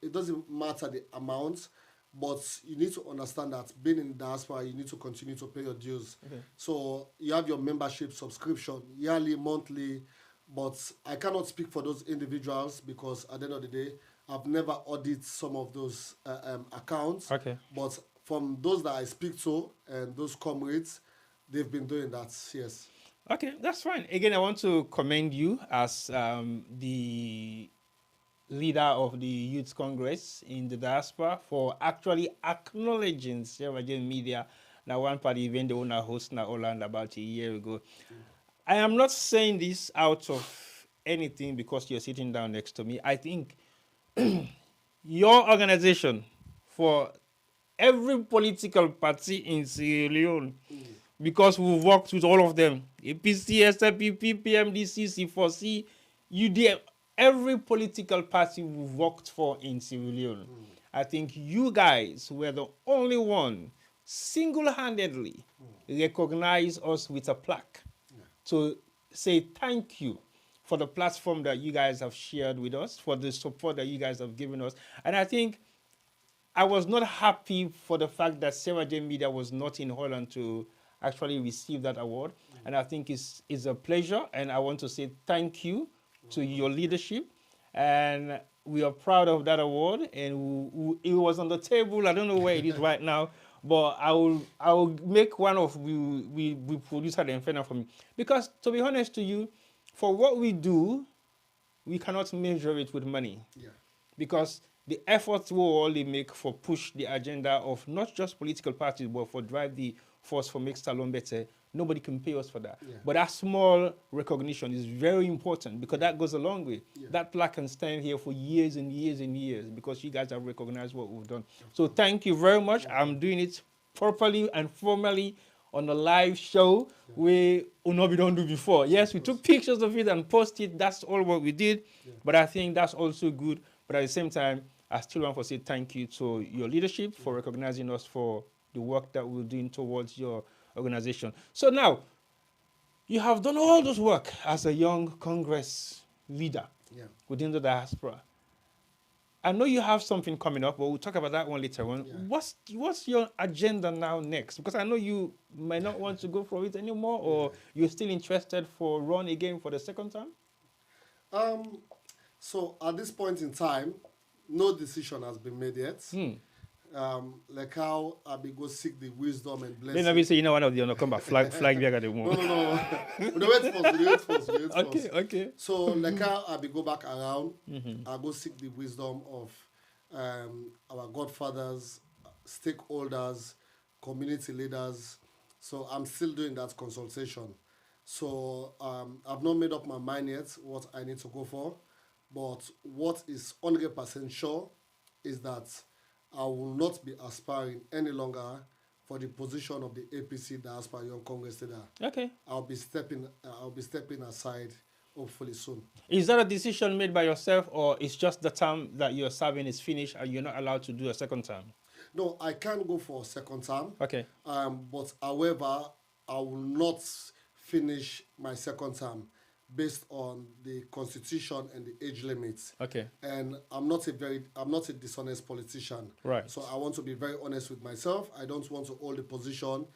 it doesn't matter the amount, but you need to understand that being in diaspora, you need to continue to pay your dues. Okay. So you have your membership subscription, yearly, monthly, but I cannot speak for those individuals because at the end of the day, I've never audited some of those accounts. Okay. But from those that I speak to and those comrades, they've been doing that, yes. Okay, that's fine. Again, I want to commend you as the leader of the Youth Congress in the diaspora for actually acknowledging Sierra Leone media that one party event the owner host na Holland about a year ago. I am not saying this out of anything because you're sitting down next to me. I think your organization for every political party in Sierra Leone, because we've worked with all of them, APC, SLPP, PMDC, C4C, UDF, every political party we've worked for in Sierra Leone. I think you guys were the only one single-handedly recognize us with a plaque to say thank you for the platform that you guys have shared with us, for the support that you guys have given us. And I think I was not happy for the fact that Sarah J. Media was not in Holland to actually receive that award. And I think it's a pleasure. And I want to say thank you to your leadership. And we are proud of that award. And it was on the table. I don't know where it is right now. But I will make one of we producer the inferno for me. Because to be honest to you, for what we do, we cannot measure it with money. Yeah. Because the efforts we all make for push the agenda of not just political parties, but for drive the force for make Salon better, nobody can pay us for that. Yeah. But that small recognition is very important because that goes a long way. Yeah. That plaque can stand here for years and years and years because you guys have recognized what we've done. So thank you very much. I'm doing it properly and formally on a live show we Unobi don't do before. Yes, we took pictures of it and posted. That's all what we did. But I think that's also good. But at the same time, I still want to say thank you to your leadership for recognizing us for the work that we're doing towards your organization. So now, you have done all this work as a young Congress leader within the diaspora. I know you have something coming up, but we'll talk about that one later on. Yeah. What's your agenda now next? Because I know you might not want to go for it anymore, or you're still interested for run again for the second time? So at this point in time, no decision has been made yet. Like how I be go seek the wisdom and blessing. Then I say, you know, one of the come back flag back at the No, moment. We wait first. Okay. So like how I be go back around, I go seek the wisdom of our godfathers, stakeholders, community leaders. So I'm still doing that consultation. So I've not made up my mind yet what I need to go for, but what is 100% sure is that I will not be aspiring any longer for the position of the APC Diaspora Young Congress leader. Okay. I'll be stepping aside hopefully soon. Is that a decision made by yourself, or it's just the term that you're serving is finished and you're not allowed to do a second term? No, I can go for a second term. Okay. But however, I will not finish my second term based on the constitution and the age limits. Okay. And I'm not a dishonest politician. Right. So I want to be very honest with myself. I don't want to hold the position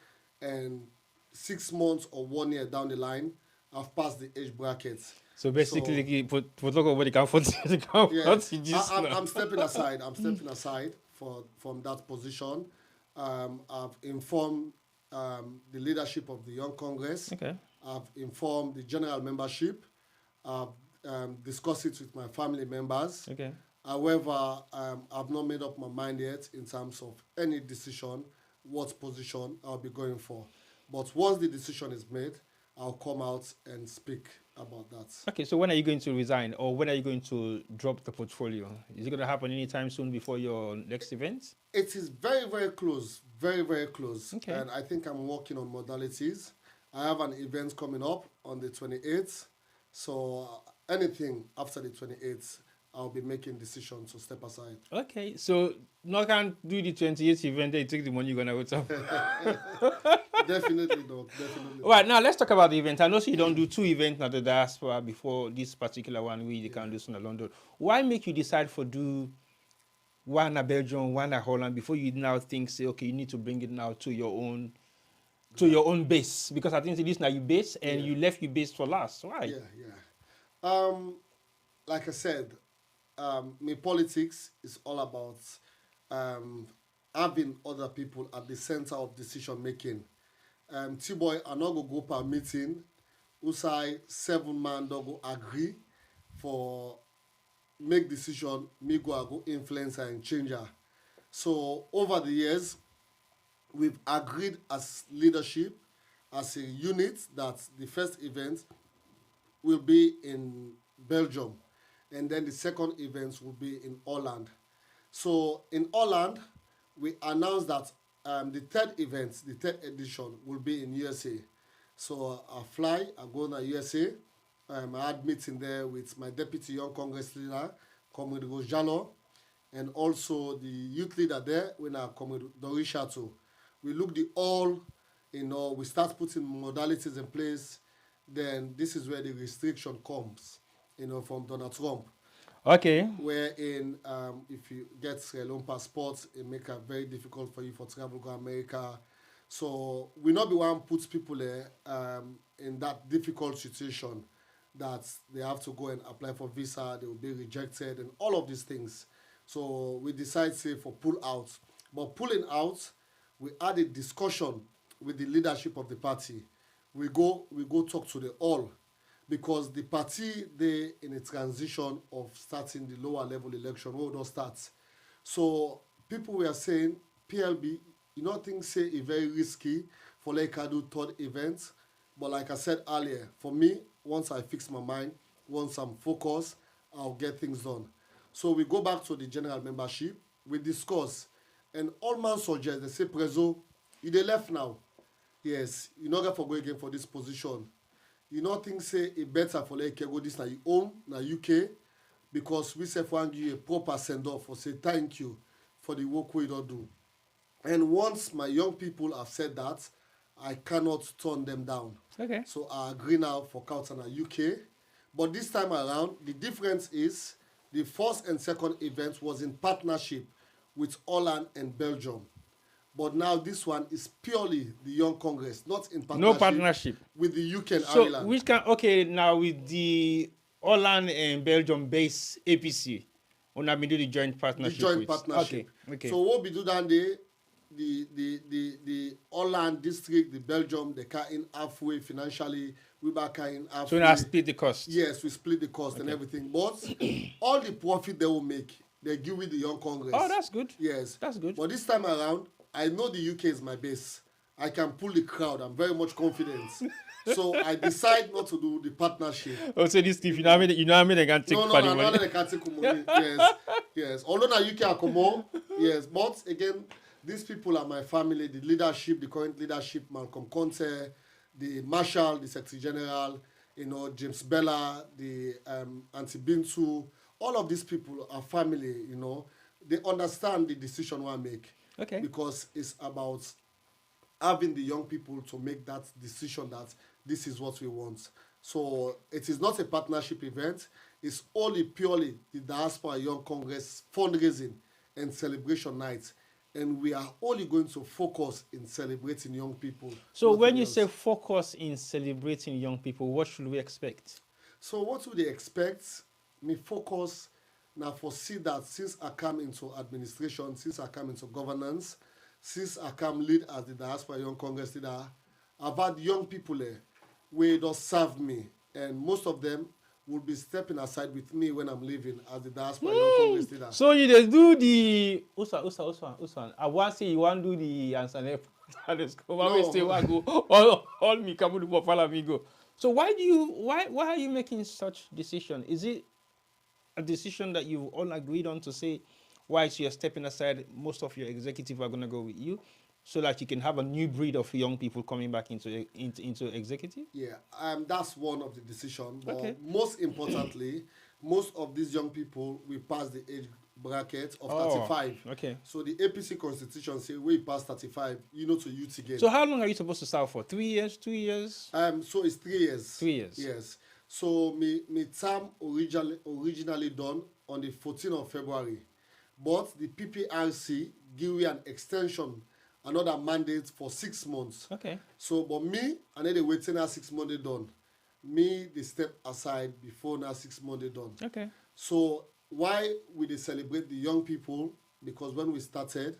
and 6 months or 1 year down the line, I've passed the age bracket. So basically, Portloko Bobor can I'm stepping aside. I'm stepping aside from that position. I've informed the leadership of the Young Congress. Okay. I've informed the general membership. I've discussed it with my family members. Okay. However, I've not made up my mind yet in terms of any decision, what position I'll be going for. But once the decision is made, I'll come out and speak about that. Okay, so when are you going to resign, or when are you going to drop the portfolio? Is it going to happen anytime soon before your next event? It is very, very close, very, very close. Okay. And I think I'm working on modalities. I have an event coming up on the 28th. So anything after the 28th, I'll be making decisions to step aside. Okay, so no can do the 28th event, then you take the money you're going to out. Definitely not. Definitely All right, now let's talk about the event. I know you don't do two events at the diaspora before this particular one we can do in London. Why make you decide for do one at Belgium, one at Holland before you now think say okay you need to bring it now to your own base? Because I think this now your base and you left your base for last. Why? Yeah, yeah. Like I said, my politics is all about having other people at the center of decision making. T-boy, I not go per meeting, who say 7 man don't go agree for make decision, me go influencer and changer. So over the years, we've agreed as leadership, as a unit, that the first event will be in Belgium, and then the second event will be in Holland. So in Holland, we announced that the third event, the third edition, will be in USA. So I fly, I go to USA. I had meeting there with my deputy young Congress leader, Comrade Jalo, and also the youth leader there, when I Comrade Dorishato. We look the all, we start putting modalities in place. Then this is where the restriction comes, from Donald Trump. Okay. Wherein, if you get Sierra Leone passport, it make it very difficult for you for travel to America. So we not be one puts people there in that difficult situation that they have to go and apply for visa, they will be rejected, and all of these things. So we decide say for pull out, but pulling out, we had a discussion with the leadership of the party. We go talk to the all, because the party they in a transition of starting the lower level election wey we don start. So people were saying PLB, you know think say e very risky for Leka do third event, but like I said earlier, for me, once I fix my mind, once I'm focused, I'll get things done. So we go back to the general membership, we discuss, and all man suggest, they say Prezo, you dey left now. Yes, you no get for go again for this position. You no think say e better for like go this na your home, na UK, because we say want give you a proper send off for say thank you for the work we don't do. And once my young people have said that, I cannot turn them down. Okay. So I agree now for Kautana UK. But this time around, the difference is the first and second event was in partnership with Holland and Belgium. But now this one is purely the Young Congress, not in partnership, No partnership with the UK and so Ireland. which can okay now with the Holland and Belgium based APC on have been do the joint The partnership joint with. partnership. Okay. So what we do that day, the Holland district, the Belgium, they cut in halfway financially, we back in halfway. So now split the cost. Yes, we split the cost and everything. But all the profit they will make, they give with the Young Congress. Oh, that's good. Yes. That's good. But this time around, I know the UK is my base. I can pull the crowd. I'm very much confident. So I decide not to do the partnership. Oh, so this Steve, you know what I mean? They can take No, part in no, money. they can't take money. Yes, yes. Although now UK are come on, yes. But again, these people are my family. The leadership, the current leadership, Malcolm Conteh, the Marshal, the Secretary General, James Bella, the Auntie Bintu. All of these people are family. They understand the decision we make. Okay. Because it's about having the young people to make that decision that this is what we want. So it is not a partnership event. It's only purely the Diaspora Young Congress fundraising and celebration night. And we are only going to focus in celebrating young people. So when nothing you else. say focus in celebrating young people, what should we expect? So what would they expect? Me focus now foresee that since I come into administration, since I come into governance, since I come lead as the Diaspora Young Congress leader, I've had young people there where does serve me, and most of them will be stepping aside with me when I'm leaving as the diaspora young Congress leader. So you just do the Usan. I want to say you want to do the answer. Always say No, "Wa go all me come to follow me go." So why are you making such decision? Is it a decision that you've all agreed on to say, whilst you're stepping aside, most of your executive are going to go with you, so that you can have a new breed of young people coming back into executive? yeah, that's one of the decision. But Okay. most importantly, most of these young people will pass the age bracket of Oh, 35. okay. So the APC constitution say we pass 35, to youth again. So how long are you supposed to serve for? 3 years, 2 years? So it's 3 years. 3 years. Yes. So me term originally done on the 14th of February, but the PPRC give me an extension, another mandate for 6 months. Okay. So, but me, I need to wait till now 6 months done. Me, they step aside before now 6 months done. Okay. So why we they celebrate the young people? Because when we started,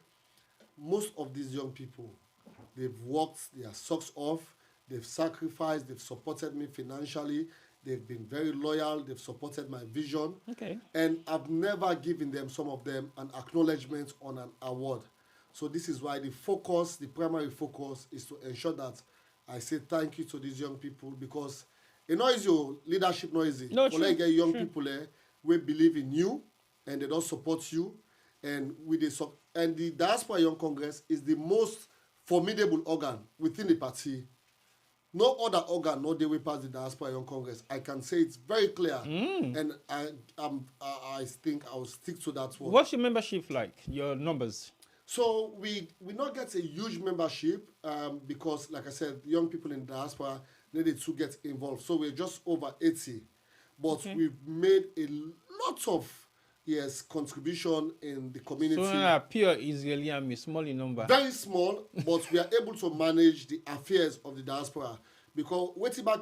most of these young people, they've worked their socks off, they've sacrificed, they've supported me financially, they've been very loyal, they've supported my vision, Okay. and I've never given them, some of them, an acknowledgement on an award. So this is why the primary focus is to ensure that I say thank you to these young people, because it not easy, leadership not easy. No, For true, like get young true. people we believe in you and they don't support you, and and the Diaspora Young Congress is the most formidable organ within the party. No other organ, no day we pass the Diaspora Young Congress. I can say it's very clear, and I think I'll stick to that one. What's your membership like? Your numbers? So we not get a huge membership, because, like I said, young people in diaspora needed to get involved. So we're just over 80, but Okay. we've made a lot of contribution in the community. So pure Israeli army, small in number. Very small, but we are able to manage the affairs of the diaspora, because waiting back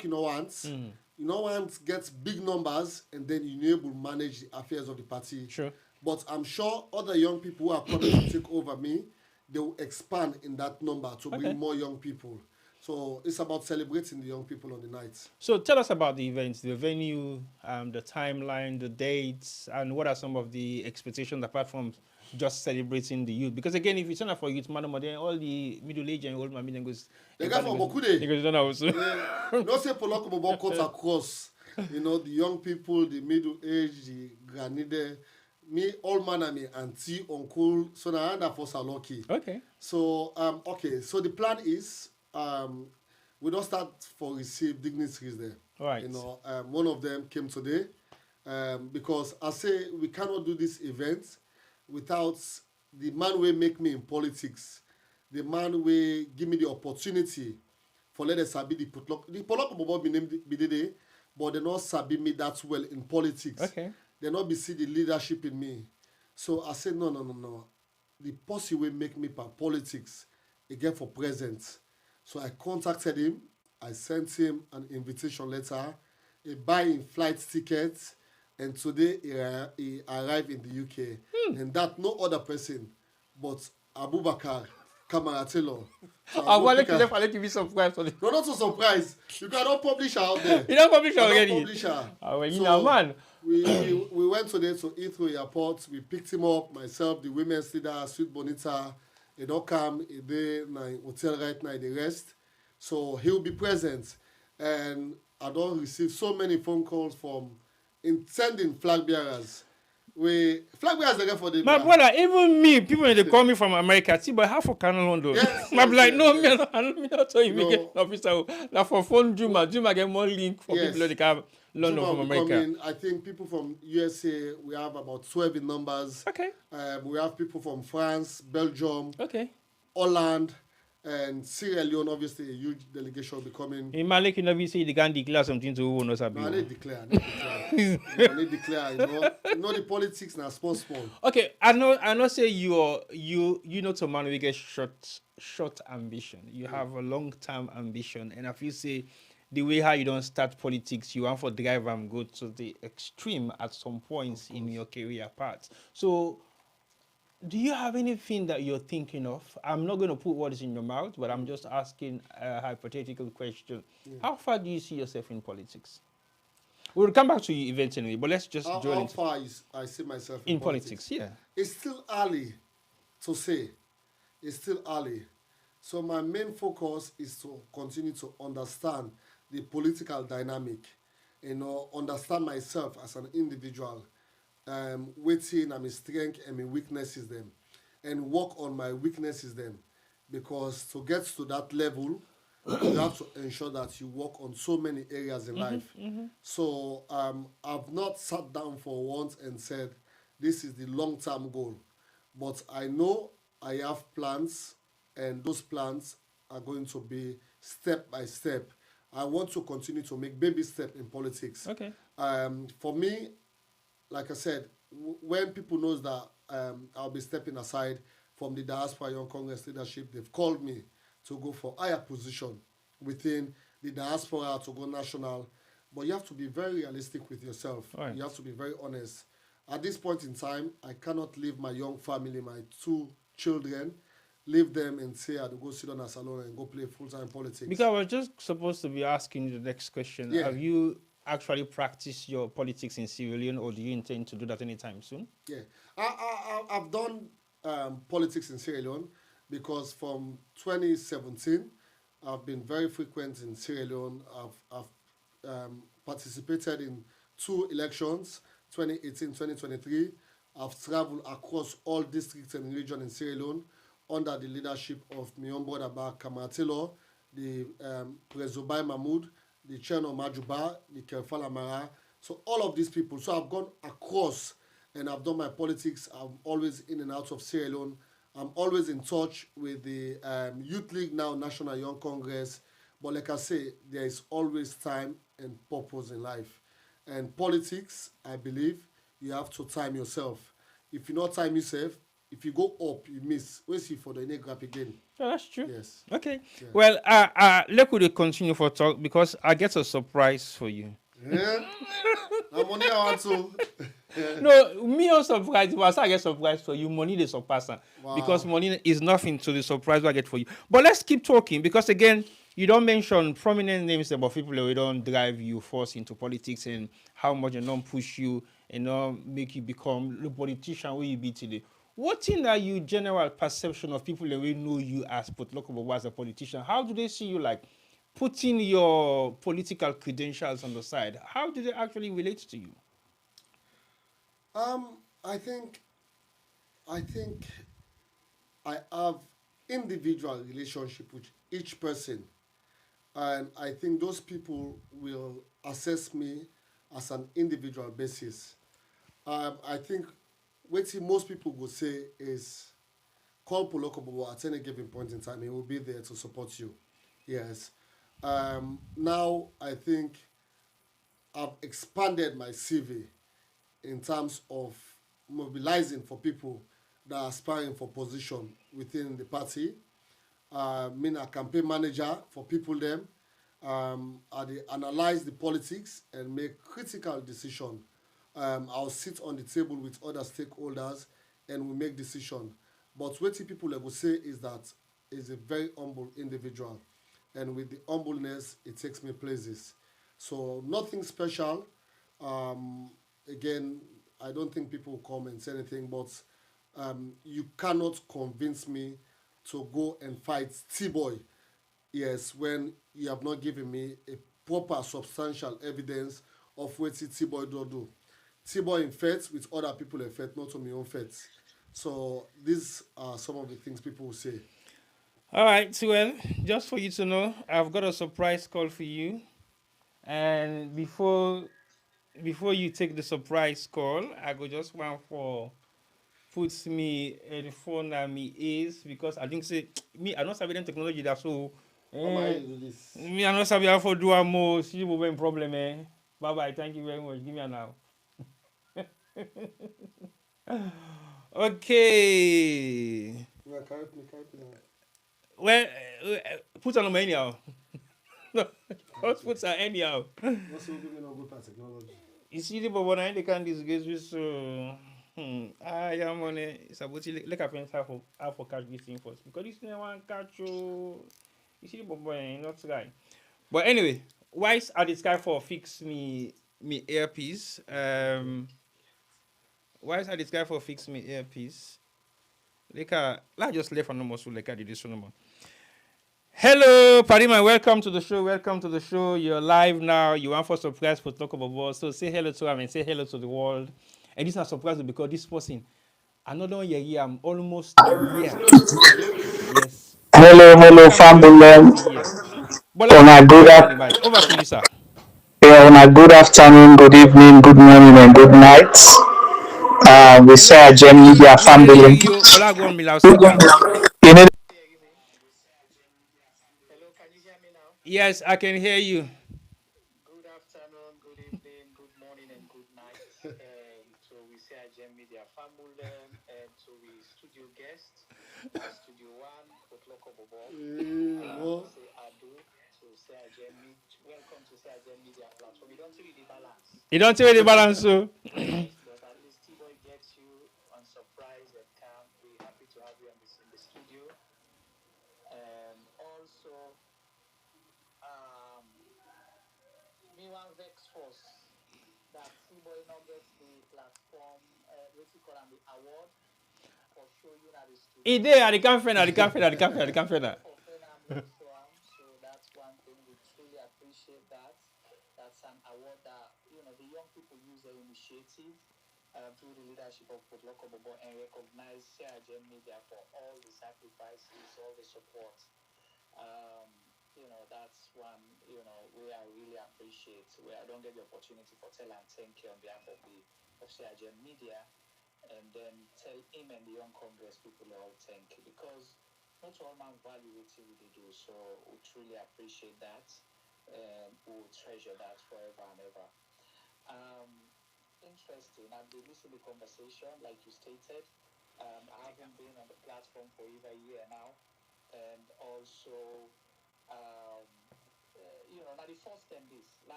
gets big numbers, and then you able to manage the affairs of the party. Sure. But I'm sure other young people who are coming to take over me, they will expand in that number to Okay. bring more young people. So it's about celebrating the young people on the night. So tell us about the events, the venue, the timeline, the dates, and what are some of the expectations apart from just celebrating the youth? Because again, if you turn up for youth, madam, then all the middle age and old man then goes. They got for Bokude. They goes down also. No say Portloko Bobor cut across. The young people, the middle age, the granide, me, all man and me, auntie, uncle. So now that for Saloki. Okay. So So the plan is we don't start for receive dignitaries there. Right. One of them came today, because I say we cannot do this event without the man who make me in politics, the man who give me the opportunity for let us sabi the Portloko Bobor be there, but they not sabi me that well in politics. Okay. They not be see the leadership in me. So I said no. The person will make me for politics again for present. So I contacted him. I sent him an invitation letter, a buying flight ticket, and today he arrived in the UK. And that no other person but Abubakar Kamaratelo. So I want to be surprised. no, not so surprised. You cannot publish her out there. You don't publish You cannot already. publish her. Oh, well, you So, know, man. we went today to Heathrow Airport. We picked him up, myself, the women's leader, Sweet Bonita. They don't come a day in my hotel right now, the rest. So he'll be present. And I don't receive so many phone calls from intending flag bearers. Flag bearers again for the My brother, even me, people they call me from America. See, but how for Canada London? Yes, I'm like, yes, no, yes. me not so immediate No. officer. Now for phone Juma get more link for Yes. people that come London Juma from will America. come in. I think people from USA, we have about 12 in numbers. Okay, We have people from France, Belgium, okay. Holland, and Sierra Leone. Obviously, a huge delegation will be coming. In Malik, you never see the can declare something to who knows No, I about. need declare. I need declare. The politics now small. Okay, I know. Say you not a man we get short ambition. You have a long term ambition, and if you say the way how you don't start politics, you want for drive and go to the extreme at some points in your career path. So, Do you have anything that you're thinking of? I'm not going to put words in your mouth, but I'm Mm, just asking a hypothetical question. yeah. How far do you see yourself in politics? We'll come back to you eventually, but let's just drill How into far is I see myself in in politics? politics. Yeah. It's still early to say. It's still early. So my main focus is to continue to understand the political dynamic, understand myself as an individual, wetin na my strength and my weaknesses them, and work on my weaknesses them, because to get to that level, you have to ensure that you work on so many areas in life. So I've not sat down for once and said this is the long-term goal, but I know I have plans, and those plans are going to be step by step. I want to continue to make baby step in politics. Okay. For me, like I said, when people knows that I'll be stepping aside from the Diaspora Young Congress leadership, they've called me to go for higher position within the diaspora to go national. But you have to be very realistic with yourself. All right. You have to be very honest. At this point in time, I cannot leave my young family, my two children, leave them and say I'll go sit on a salon and go play full-time politics. Because I was just supposed to be asking you the next question. Yeah, Have you actually practiced your politics in Sierra Leone, or do you intend to do that anytime soon? yeah. I've done politics in Sierra Leone because from 2017, I've been very frequent in Sierra Leone. I've participated in two elections, 2018, 2023. I've traveled across all districts and regions in Sierra Leone under the leadership of Miyombo Daba Kamatelo, the Prezobai Mahmoud, the Cherno Majuba, the Kerfala Mara. So all of these people. So I've gone across and I've done my politics. I'm always in and out of Sierra Leone. I'm always in touch with the Youth League, now National Young Congress. But like I say, there is always time and purpose in life. And politics, I believe, you have to time yourself. If you not time yourself, if you go up, you miss. We'll see for the next grab again. Yeah, that's true. Yes. Okay. Yeah. Well, let me continue for talk because I get a surprise for you. Yeah. Now money I want to. No, me also surprise. But I get surprise for you. Money the surpass am. Because Wow. money is nothing to the surprise I get for you. But let's keep talking because again, you don't mention prominent names about people that don't drive you force into politics and how much they don't push you and not make you become the politician where you be today. What in are you general perception of people that will know you as Portloko Bobor as a politician? How do they see you like putting your political credentials on the side? How do they actually relate to you? Um, I think I think I have individual relationship with each person, and I think those people will assess me as an individual basis. I think what most people will say is call Portloko Bobor at any given point in time. He will be there to support you. Yes. Now I think I've expanded my CV in terms of mobilizing for people that are aspiring for position within the party. Being a campaign manager for people them. I dey analyze the politics and make critical decision. I'll sit on the table with other stakeholders and we make decision. But wetin people I go say is that is a very humble individual, and with the humbleness it takes me places. So nothing special. Um, Again, I don't think people will come and say anything, but you cannot convince me to go and fight T-Boy. Yes, when you have not given me a proper substantial evidence of wetin T-Boy don do. T-Boy in fact with other people in fact, not on my own fact. So these are some of the things people will say. All right, so well, just for you to know, I've got a surprise call for you. And before you take the surprise call, I go just want for puts me a phone at me ears because I think say me I not sabi them technology that so How am I eh, do this? me I not sabi how for do a more see you problem eh. Bye bye, thank you very much. Give me a now. Okay. Yeah, carry me, carry me. Well, put on my anyhow. No, just put on anyhow. Not so give me no good at technology. You see the but when I can disgrace with so. I am on it. About to like I friends have for catch this thing first because this thing I want catch you. You see the boy not right. But anyway, wise at the sky for fix me earpiece. Wise at the sky for fix me earpiece. Like just left on number so like I did this number. Hello, Parima. Welcome to the show. Welcome to the show. You're live now. You want for surprise for Portloko Bobor. So say hello to him and say hello to the world. And this is not surprise because this person, another year, I'm almost a year. Yes, Hello, hello, almost family. a year. But On a let good, me pass the mic. Over to you, sir. on a good afternoon, good evening, good morning, and good night. We say Hello, a Gen Media we can hear family. you. But I go on me loudspeaker. You know, Yes, I can hear you. Well, You don't tell me the balance, so. He there at the campaign, at the campaign, at the campaign, at the campaign.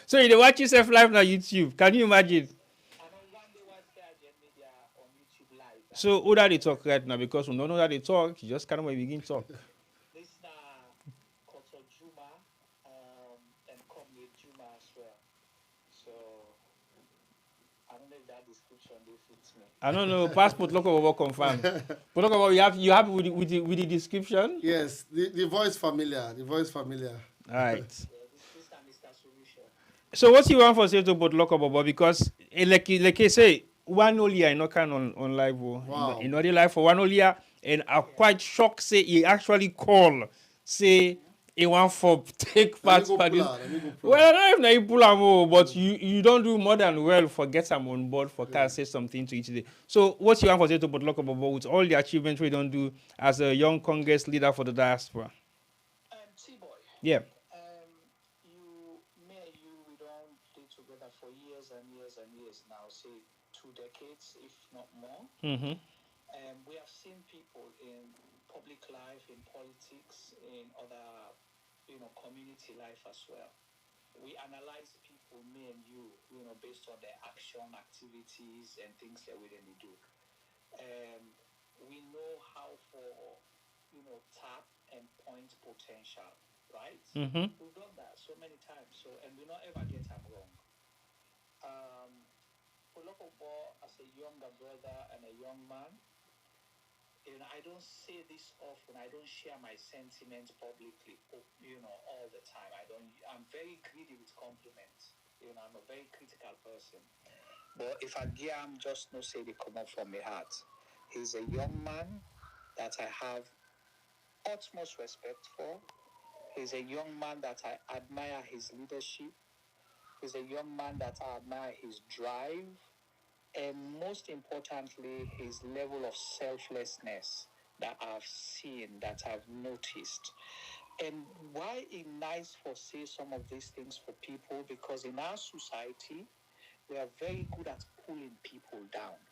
So you dey watch yourself live on YouTube. Can you imagine? So who that they talk right now? Because we don't know that they talk, you just kind of begin talk. I don't know. Passport local over confirm. But look about you happy with the description? yes, the voice familiar. The voice familiar. All right. So what you want for say to but local Bobo because like I say one only I know can on live Wow. in the live for one only and I'm quite shocked say he actually call say he want for take Let me part go for pull this. out. Let me go pull Well, out. I don't know if na you pull am but you don't do more than well for get them on board for can say something to you today. So what you want for say to but local Bobo with all the achievements we don't do as a young Congress leader for the diaspora? Yeah. Mm-hmm. Mm-hmm.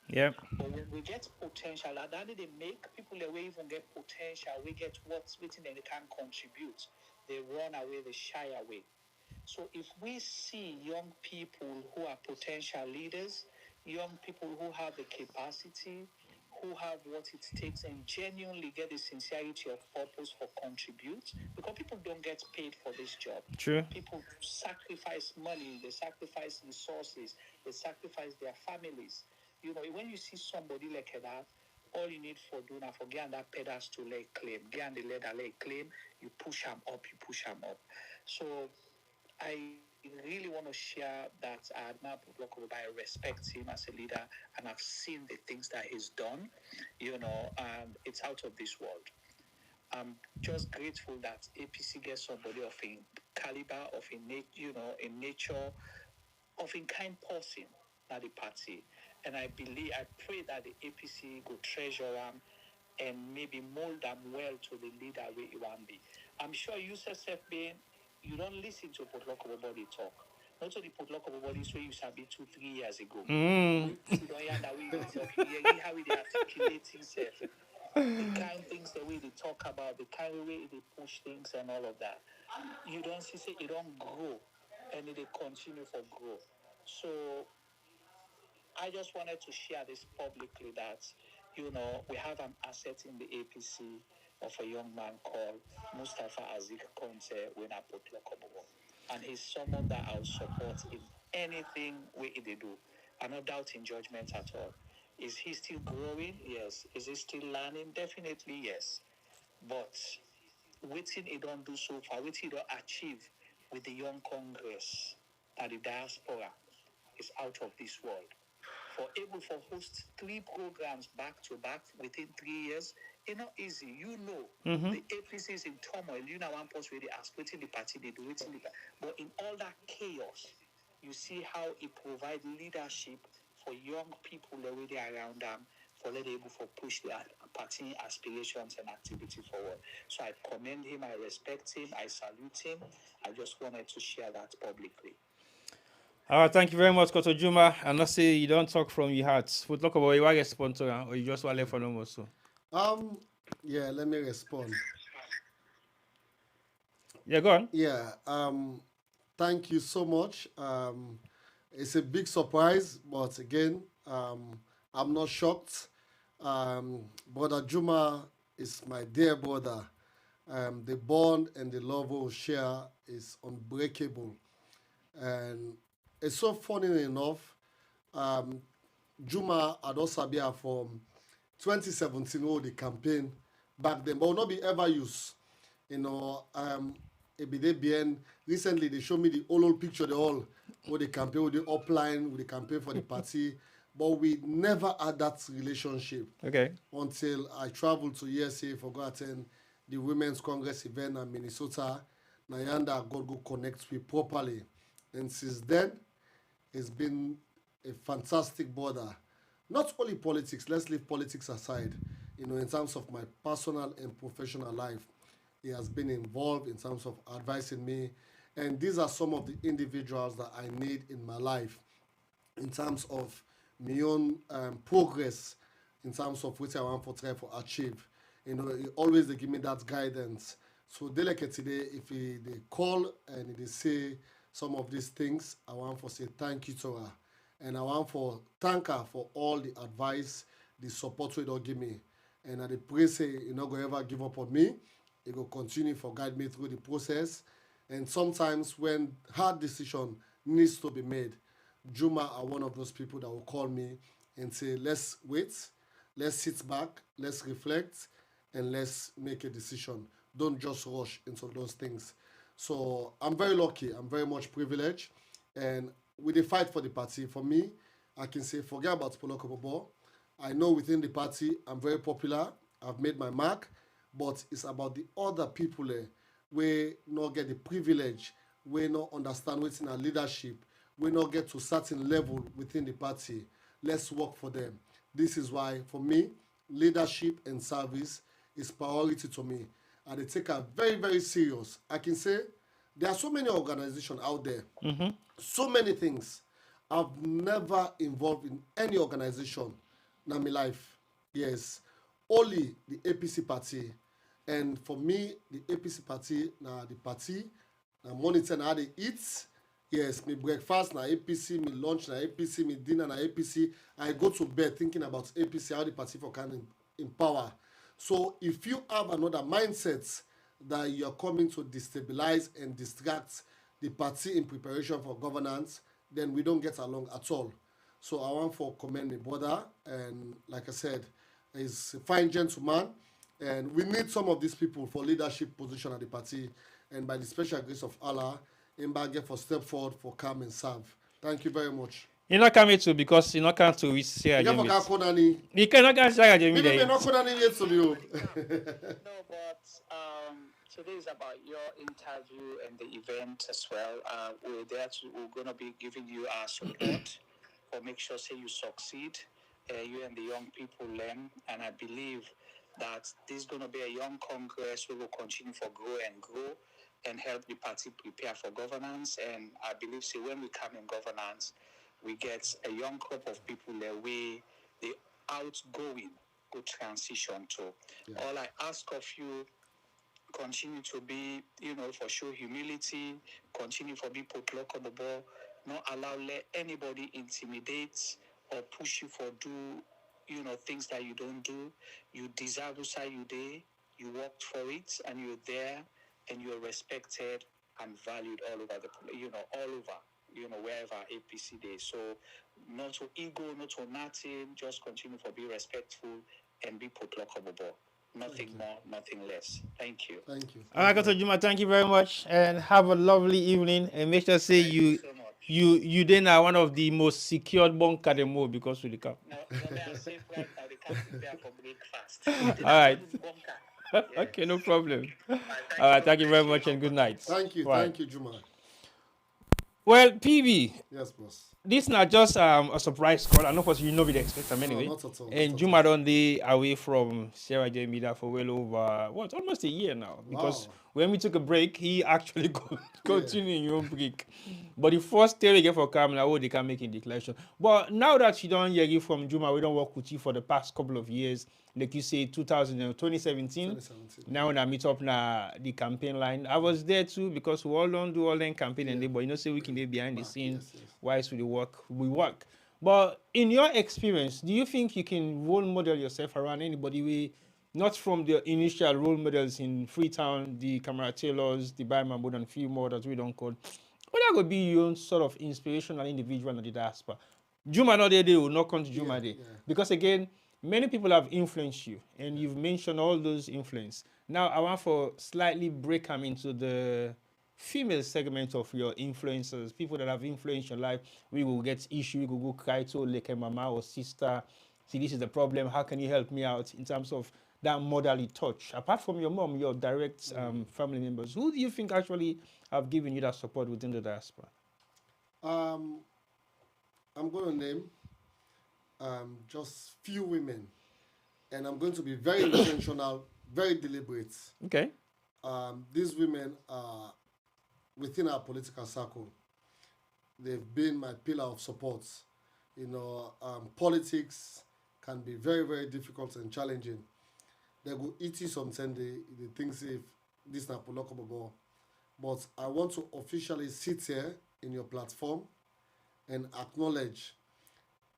Yeah. they run away, they shy away. So if we see young people who are potential leaders, young people who have the capacity, who have what it takes and genuinely get the sincerity of purpose for contribute, because people don't get paid for this job. True. People sacrifice money, they sacrifice resources, they sacrifice their families. When you see somebody like that, all you need for doing for get that pedestal leg claim, get the leather leg claim, you push them up, you push them up. So I really want to share that I admire Portloko, I respect him as a leader, and I've seen the things that he's done, and it's out of this world. I'm just grateful that APC gets somebody of a caliber, of a nature, of a kind person at the party. And I pray that the APC go treasure them and maybe mold them well to the leader where you want to be. I'm sure you yourself being, you don't listen to Portloko Bobor talk. Not to the Portloko Bobor where you said 2-3 years ago. You don't hear that way you talk. You hear how they articulate himself. The kind of things the way they talk about, the kind of way they push things and all of that. You don't see say it don't grow and they continue for growth. So I just wanted to share this publicly that, we have an asset in the APC of a young man called Mustapha Conteh when I put Bobor. And he's someone that I'll support in anything they do. I'm not doubting judgment at all. Is he still growing? Yes. Is he still learning? Definitely yes. But waiting he don't do so far, waiting he don't achieve with the Young Congress that the diaspora is out of this world. For able to host 3 programs back to back within 3 years, it's not easy. The APC is in turmoil. One post where they ask, waiting the party, they do waiting the party. But in all that chaos, you see how it provides leadership for young people already around them, for them able to push their party aspirations and activity forward. So I commend him, I respect him, I salute him. I just wanted to share that publicly. All right, thank you very much, Koto Juma. And not say you don't talk from your heart. We talk about you want to respond to, or you just want to let for them also. Yeah, let me respond. Yeah, go on. Yeah, thank you so much. It's a big surprise, but again, I'm not shocked. Brother Juma is my dear brother. The bond and the love we share is unbreakable. And it's so funny enough, Juma Adosabia from 2017, the campaign back then, but will not be ever used. Ebide recently they showed me the old picture, the all with the campaign, with the upline, with the campaign for the party, but we never had that relationship. Okay. Until I traveled to USA for go attend the Women's Congress event in Minnesota. Nayanda got go connect with properly. And since then, it's been a fantastic border. Not only politics, let's leave politics aside. In terms of my personal and professional life, he has been involved in terms of advising me. And these are some of the individuals that I need in my life in terms of my own progress, in terms of what I want to try to achieve. Always they give me that guidance. So they like it today, if they call and they say some of these things, I want to say thank you to her. And I want to thank her for all the advice, the support we don't give me. And I pray say you not going to ever give up on me. You will continue to guide me through the process. And sometimes when hard decision needs to be made, Juma are one of those people that will call me and say, let's wait, let's sit back, let's reflect, and let's make a decision. Don't just rush into those things. So I'm very lucky. I'm very much privileged. And with the fight for the party, for me, I can say forget about Portloko Bobor. I know within the party I'm very popular. I've made my mark, but it's about the other people we not get the privilege, we not understand what's in our leadership, we not get to certain level within the party. Let's work for them. This is why, for me, leadership and service is priority to me. And they take it very, very serious. I can say there are so many organizations out there, so many things. I've never involved in any organization in my life. Yes, only the APC party And for me, the APC party, now the party, now monitor now they eat. Yes, me breakfast na APC, me lunch na APC, me dinner na APC. I go to bed thinking about APC, how the party for can in power. So if you have another mindset that you're coming to destabilize and distract the party in preparation for governance, then we don't get along at all. So I want to commend my brother, and like I said, he's a fine gentleman, and we need some of these people for leadership position at the party. And by the special grace of Allah, Mbage for step forward for come and serve. Thank you very much. You're not coming to because you're not coming to reach Sarah You for Jemit. Konani. You cannot get Sarah Maybe me Jemit. not Konani yet to you. No, but today is about your interview and the event as well. We're gonna be giving you our support for make sure say you succeed. You and the young people learn, and I believe that this is gonna be a young Congress. We will continue for grow and help the party prepare for governance. And I believe say when we come in governance, we get a young crop of people there way the outgoing good transition to. Yeah. All I ask of you, continue to be, for sure humility, continue for be Portloko Bobor, not allow let anybody intimidate or push you for do, things that you don't do. You deserve to say you there, you worked for it, and you're there, and you're respected and valued all over all over, wherever APC day. So not to ego, not to nothing, just continue for be respectful and be Portloko Bobor. Nothing more, nothing less. Thank you. Thank you. All right, Dr. Juma, thank you very much, and have a lovely evening. And make sure say Thank you so much. you then are one of the most secured bunker the more because with the cap. No, they are safe right now. They can't be there for breakfast. All right. Yes. Okay, no problem. All All right, thank you very much, and good night. Thank you. Bye. Thank you, Juma. Well, PB. Yes, boss. This not just a surprise call. I know for you know we expect them anyway. No, not at all. And Juma done day away from Sarah J. Mida for well over almost a year now. Because when we took a break, he actually continued in your break. But the first day we get for Kamala, they can make a declaration. But now that you don't hear you from Juma, we don't work with you for the past couple of years. Like you say, 2017. Now when I meet up na the campaign line, I was there too because we all don't do all that campaign and they, but say we can be behind the scene. Whilst we work. But in your experience, do you think you can role model yourself around anybody not from the initial role models in Freetown, the Camera Taylors, the Byman Board, and few more that we don't call? What that would be your own sort of inspirational individual in the diaspora? Juma no day will not come to Juma Day. Because again, many people have influenced you, and you've mentioned all those influence. Now I want for slightly break them into the female segment of your influencers, people that have influenced your life. We will get issue, we will go cry to like a mama or sister. See, this is the problem. How can you help me out in terms of that motherly touch? Apart from your mom, your direct family members, who do you think actually have given you that support within the diaspora? I'm going to name just few women, and I'm going to be very intentional, very deliberate. Okay. These women are within our political circle. They've been my pillar of support. Politics can be very, very difficult and challenging. They go eat you sometimes, they think if this is not Portloko Bobor. But I want to officially sit here in your platform and acknowledge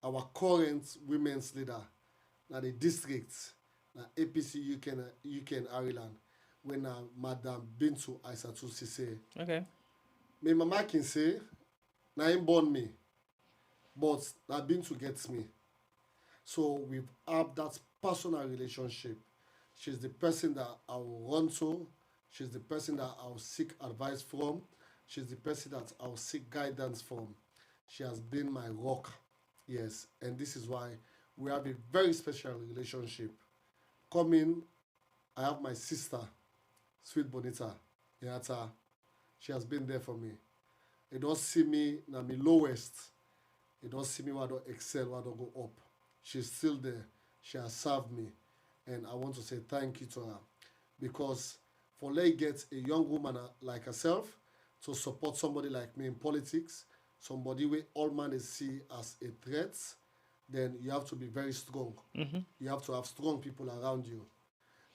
our current women's leader, now the district, now APC UK and Ireland, when Madam Bintu Aissatou Sise. Okay. My mama can say, now him born me, but that Bintu gets me. So we have that personal relationship. She's the person that I will run to. She's the person that I'll seek advice from. She's the person that I'll seek guidance from. She has been my rock. Yes, and this is why we have a very special relationship. Coming, I have my sister, Sweet Bonita, Yata. She has been there for me. It don't see me na my lowest. It don't see me where I don't excel, where I don't go up. She's still there. She has served me. And I want to say thank you to her. Because for let get a young woman like herself to support somebody like me in politics, somebody where all man is see as a threat, then you have to be very strong. You have to have strong people around you.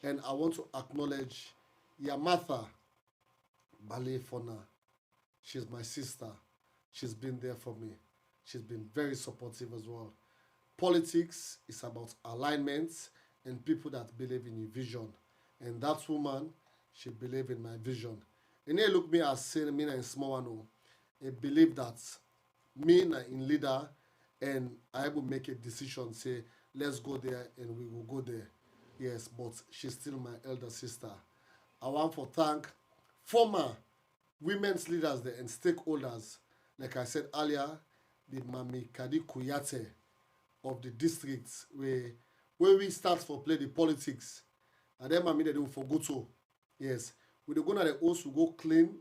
And I want to acknowledge Yamatha Bale Fona. She's my sister. She's been there for me. She's been very supportive as well. Politics is about alignment and people that believe in your vision. And that woman, she believed in my vision. And they look me as saying me na in small one. Oh. I believe that me na in leader and I will make a decision, say, let's go there and we will go there. Yes, but she's still my elder sister. I want to thank former women's leaders there and stakeholders. Like I said earlier, the Mami Kadi Kuyate of the districts where we start for play the politics. And then Mami they do for go to. Yes. We dey go na the house, we go clean,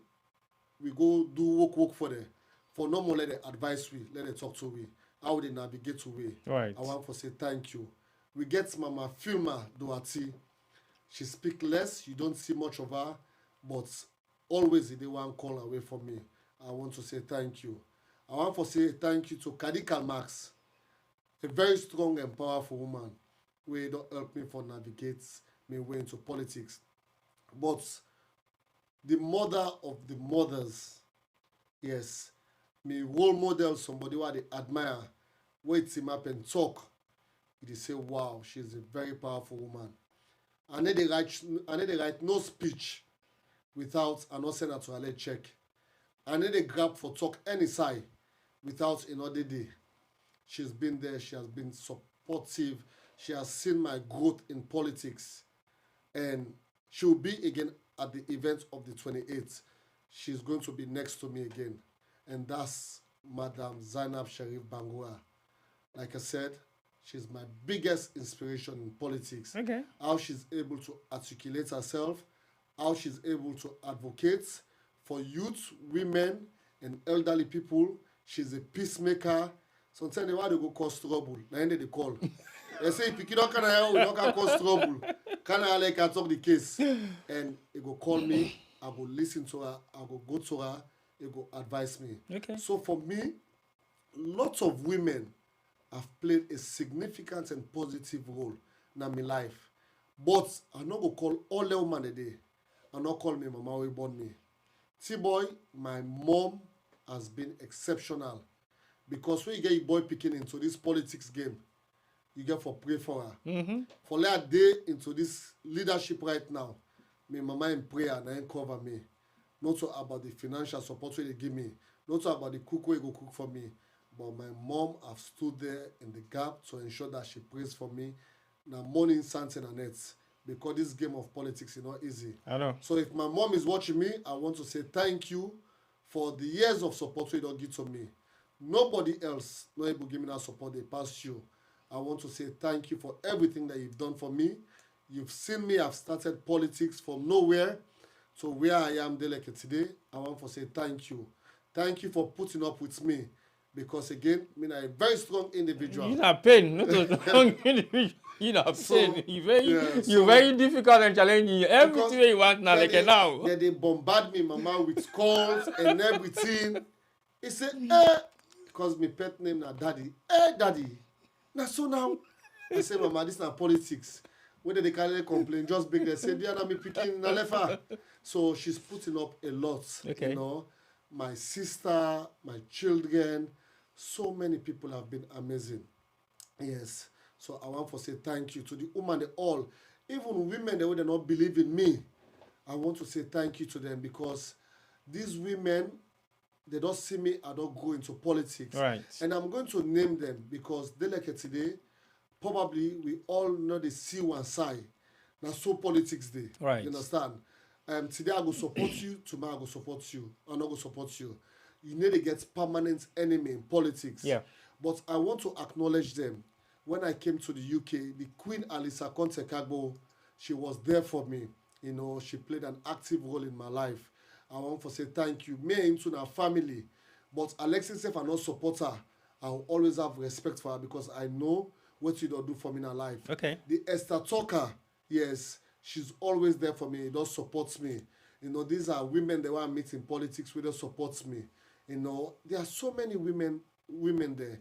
we go do work for them. For no more let them advise we, let them talk to we. How they navigate to we. Right. I want to say thank you. We get Mama Filma Doati. She speak less, you don't see much of her, but always they want call away from me. I want to say thank you. I want to say thank you to Kadika Max, a very strong and powerful woman. We don't help me for navigate me way into politics. But the mother of the mothers, yes, me role model somebody who they admire, wait him up and talk. They say, wow, she's a very powerful woman. I need to write no speech without an send to a check. I need a grab for talk any side without another day. She's been there, she has been supportive, she has seen my growth in politics, and she will be again at the event of the 28th. She's going to be next to me again, and that's Madam Zainab Sharif Bangura. Like I said, she's my biggest inspiration in politics. Okay. How she's able to articulate herself, how she's able to advocate for youth, women, and elderly people. She's a peacemaker. Sometimes they want to go cause trouble. Now they call. They say if you don't can help, you don't can cause trouble. Can I like I talk the case? And he go call me, I go listen to her, I go to her, he go advise me. Okay. So for me, lots of women have played a significant and positive role in my life. But I not go call all the women a day. I not call me mama we born me. T-boy, my mom has been exceptional. Because when you get your boy picking into this politics game, you get for pray for her. Mm-hmm. For let day into this leadership right now, my mama in prayer and cover me. Not so about the financial support they give me, not so about the cook way go cook for me, but my mom have stood there in the gap to ensure that she prays for me. Now morning, Sunday and nights, because this game of politics is not easy. I know. So if my mom is watching me, I want to say thank you for the years of support you don't give to me. Nobody else not able to give me that support they pass you. I want to say thank you for everything that you've done for me. You've seen me, I've started politics from nowhere to where I am there like today. I want to say thank you. Thank you for putting up with me. Because again, I mean, I'm a very strong individual. You're not pain, not a strong individual. You're not So, pain. You're so- very difficult and challenging. Everything you want now, like now. They bombard me, mama, with calls and everything. He said, because my pet name na daddy. Daddy. Now so now, I say, mama, this is not politics. When they carry complain, just big, they say, Diana, me picking na lefa. So she's putting up a lot. Okay. You know, my sister, my children, so many people have been amazing. Yes. So I want to say thank you to the women, they all, even women that would not believe in me. I want to say thank you to them because these women, they don't see me, I don't go into politics. Right. And I'm going to name them because they like it today. Probably we all know they see one side. Now so politics day. Right. You understand? Today I go support you, tomorrow I go support you. I'm not go support you. You need to get permanent enemy in politics. Yeah. But I want to acknowledge them. When I came to the UK, the Queen Alisa Conteh, she was there for me. You know, she played an active role in my life. I want to say thank you. Me into our family. But Alexis, if I not support her, I will always have respect for her because I know what you don't do for me in her life. Okay. The Esther Talker, yes, she's always there for me. It does supports me. You know, these are women that want to meet in politics who does supports me. You know, there are so many women there.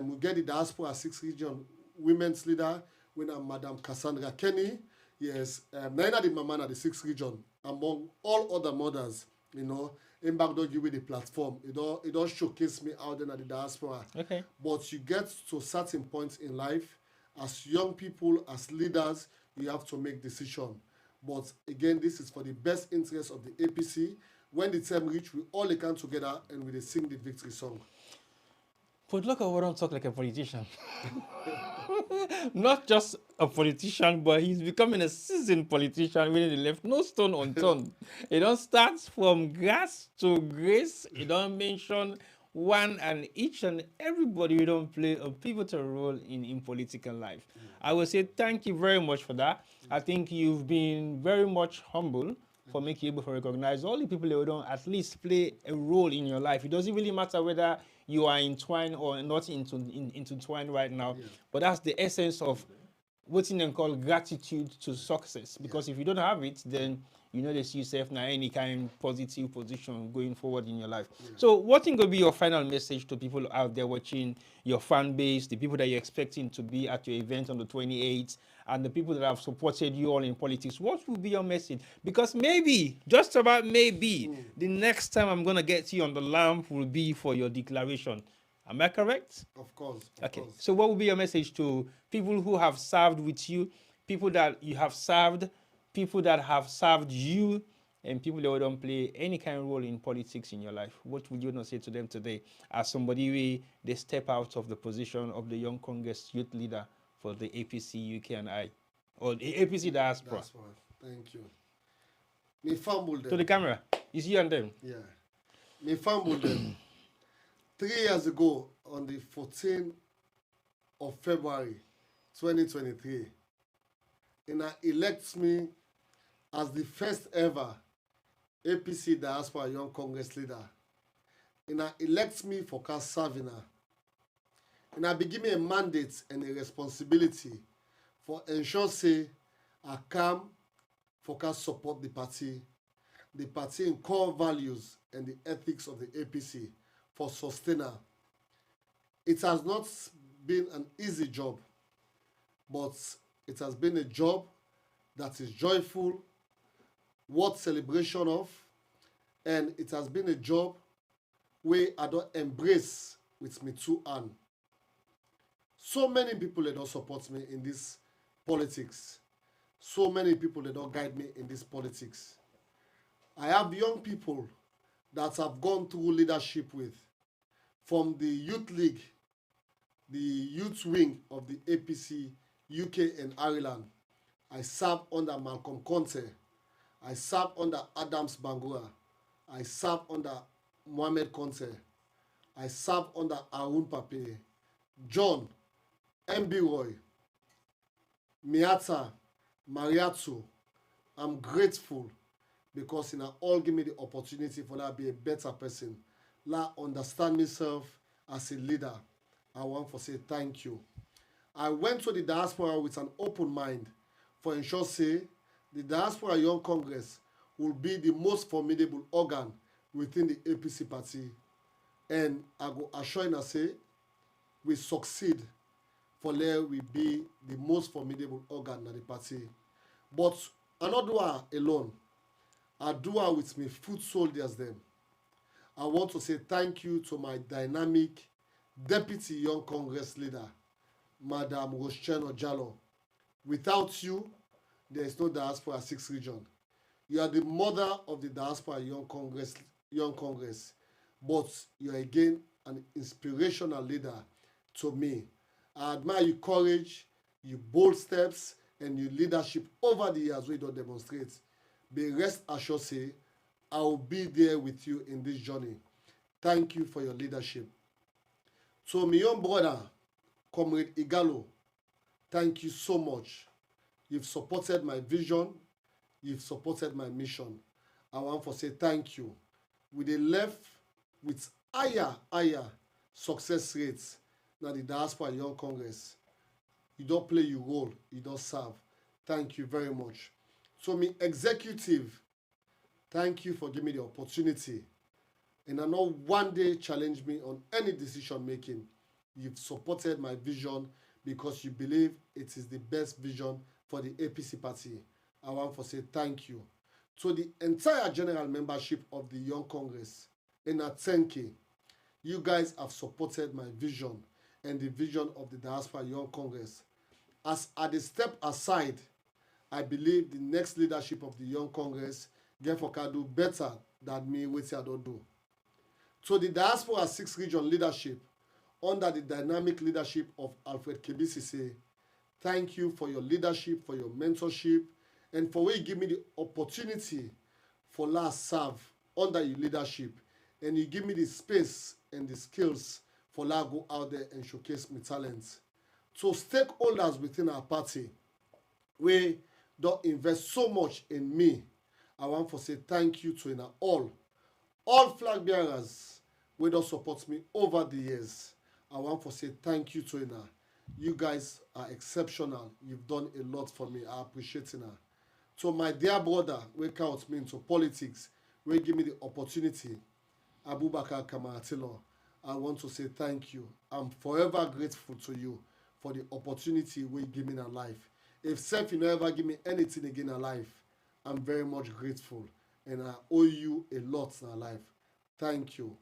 We get the Diaspora 6 Region Women's Leader, when I'm Madam Cassandra Kenny. Yes, Naina the Mama na the sixth region among all other mothers, you know, in back don't give me the platform. It don't showcase me out there at the diaspora. Okay. But you get to certain points in life, as young people, as leaders, you have to make decision. But again, this is for the best interest of the APC. When the time reach, we all come together and we dey sing the victory song. Portloko don't talk like a politician. Not just a politician, but he's becoming a seasoned politician when he left no stone unturned. He don't start from grass to grace. He don't mention one and each and everybody who don't play a pivotal role in political life. I will say thank you very much for that. I think you've been very much humble for making you able to recognize all the people who don't at least play a role in your life. It doesn't really matter whether you are entwined or not intertwined right now, but that's the essence of what in them call gratitude to success. Because if you don't have it, then you know they see yourself now any kind of positive position going forward in your life. So what think will be your final message to people out there watching, your fan base, the people that you're expecting to be at your event on the 28th, and the people that have supported you all in politics? What will be your message? Because maybe, just about maybe, the next time I'm gonna get you on the lamp will be for your declaration. Am I correct? Of course. Okay. So what would be your message to people who have served with you, people that you have served, people that have served you, and people that don't play any kind of role in politics in your life? What would you not say to them today as somebody who they step out of the position of the Young Congress youth leader for the APC UK and I, or the APC diaspora? That's one. Thank you. Me fumble them. To the camera. It's you and them. Yeah. Me fumble them. 3 years ago, on the 14th of February 2023, and I elect me as the first ever APC Diaspora Young Congress leader. And I elect me for Savina. And I be give me a mandate and a responsibility for ensure say I come for support the party in core values and the ethics of the APC for sustainer. It has not been an easy job, but it has been a job that is joyful, worth celebration of, and it has been a job where I don't embrace with me two hands. So many people that don't support me in this politics. So many people that don't guide me in this politics. I have young people that have gone through leadership with, from the youth league, the youth wing of the APC UK and Ireland. I served under Malcolm Conteh. I served under Adams Bangura. I served under Mohamed Conteh. I served under Arun Pape, John, MB Roy, Miata, Mariatu. I'm grateful because you know, all give me the opportunity for that be a better person. La understand myself as a leader. I want to say thank you. I went to the diaspora with an open mind for ensure say the Diaspora Young Congress will be the most formidable organ within the APC party. And I go assure you say we succeed for there we be the most formidable organ in the party. But I not do it alone. I do it with my foot soldiers them. I want to say thank you to my dynamic Deputy Young Congress leader, Madam Rocheno Jallo. Without you, there is no Diaspora 6 region. You are the mother of the Diaspora Young Congress, but you are again an inspirational leader to me. I admire your courage, your bold steps, and your leadership over the years we don't demonstrate. Be rest assured say, I will be there with you in this journey. Thank you for your leadership. So my young brother, Comrade Igalo, thank you so much. You've supported my vision. You've supported my mission. I want to say thank you. We dey left with higher success rates na the Diaspora Young Congress. You don't play your role. You don't serve. Thank you very much. So me executive, thank you for giving me the opportunity. And I know one day challenge me on any decision making. You've supported my vision because you believe it is the best vision for the APC party, I want to say thank you. To the entire general membership of the Young Congress, in a 10K, you guys have supported my vision and the vision of the Diaspora Young Congress. As at a step aside, I believe the next leadership of the Young Congress get for can do better than me wetin I don do. To the Diaspora 6 region leadership, under the dynamic leadership of Alfred Kebisise, thank you for your leadership, for your mentorship, and for where you give me the opportunity for last serve under your leadership, and you give me the space and the skills for la go out there and showcase my talents. So stakeholders within our party, we don't invest so much in me. I want to say thank you to all flag bearers wey don support me over the years. I want to say thank you to una. You guys are exceptional. You've done a lot for me. I appreciate una. To my dear brother wey count me into politics, wey give me the opportunity, Abubakar Kamaratilo, I want to say thank you. I'm forever grateful to you for the opportunity wey you give me in life. If self you never give me anything again in life, I'm very much grateful and I owe you a lot in life. Thank you.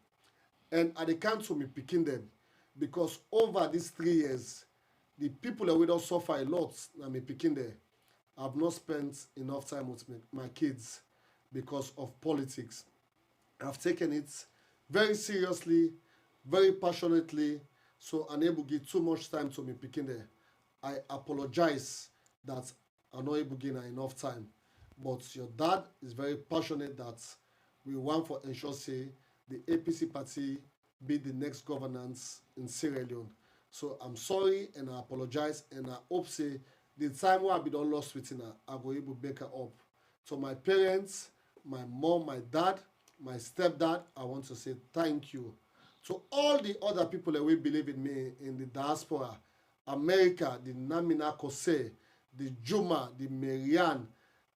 And I dey count to me picking them because over these 3 years, the people that we don't suffer a lot na me picking there. I've not spent enough time with my kids because of politics. I've taken it very seriously, very passionately, so I'm able to give too much time to me picking there. I apologize that I'm not able to give enough time. But your dad is very passionate that we want for ensure say the APC party be the next governance in Sierra Leone. So I'm sorry and I apologize and I hope say the time where I be done lost with her, I go able to make her up. So my parents, my mom, my dad, my stepdad, I want to say thank you. To all the other people that will believe in me in the diaspora, America, the Namina Kose, the Juma, the Marianne,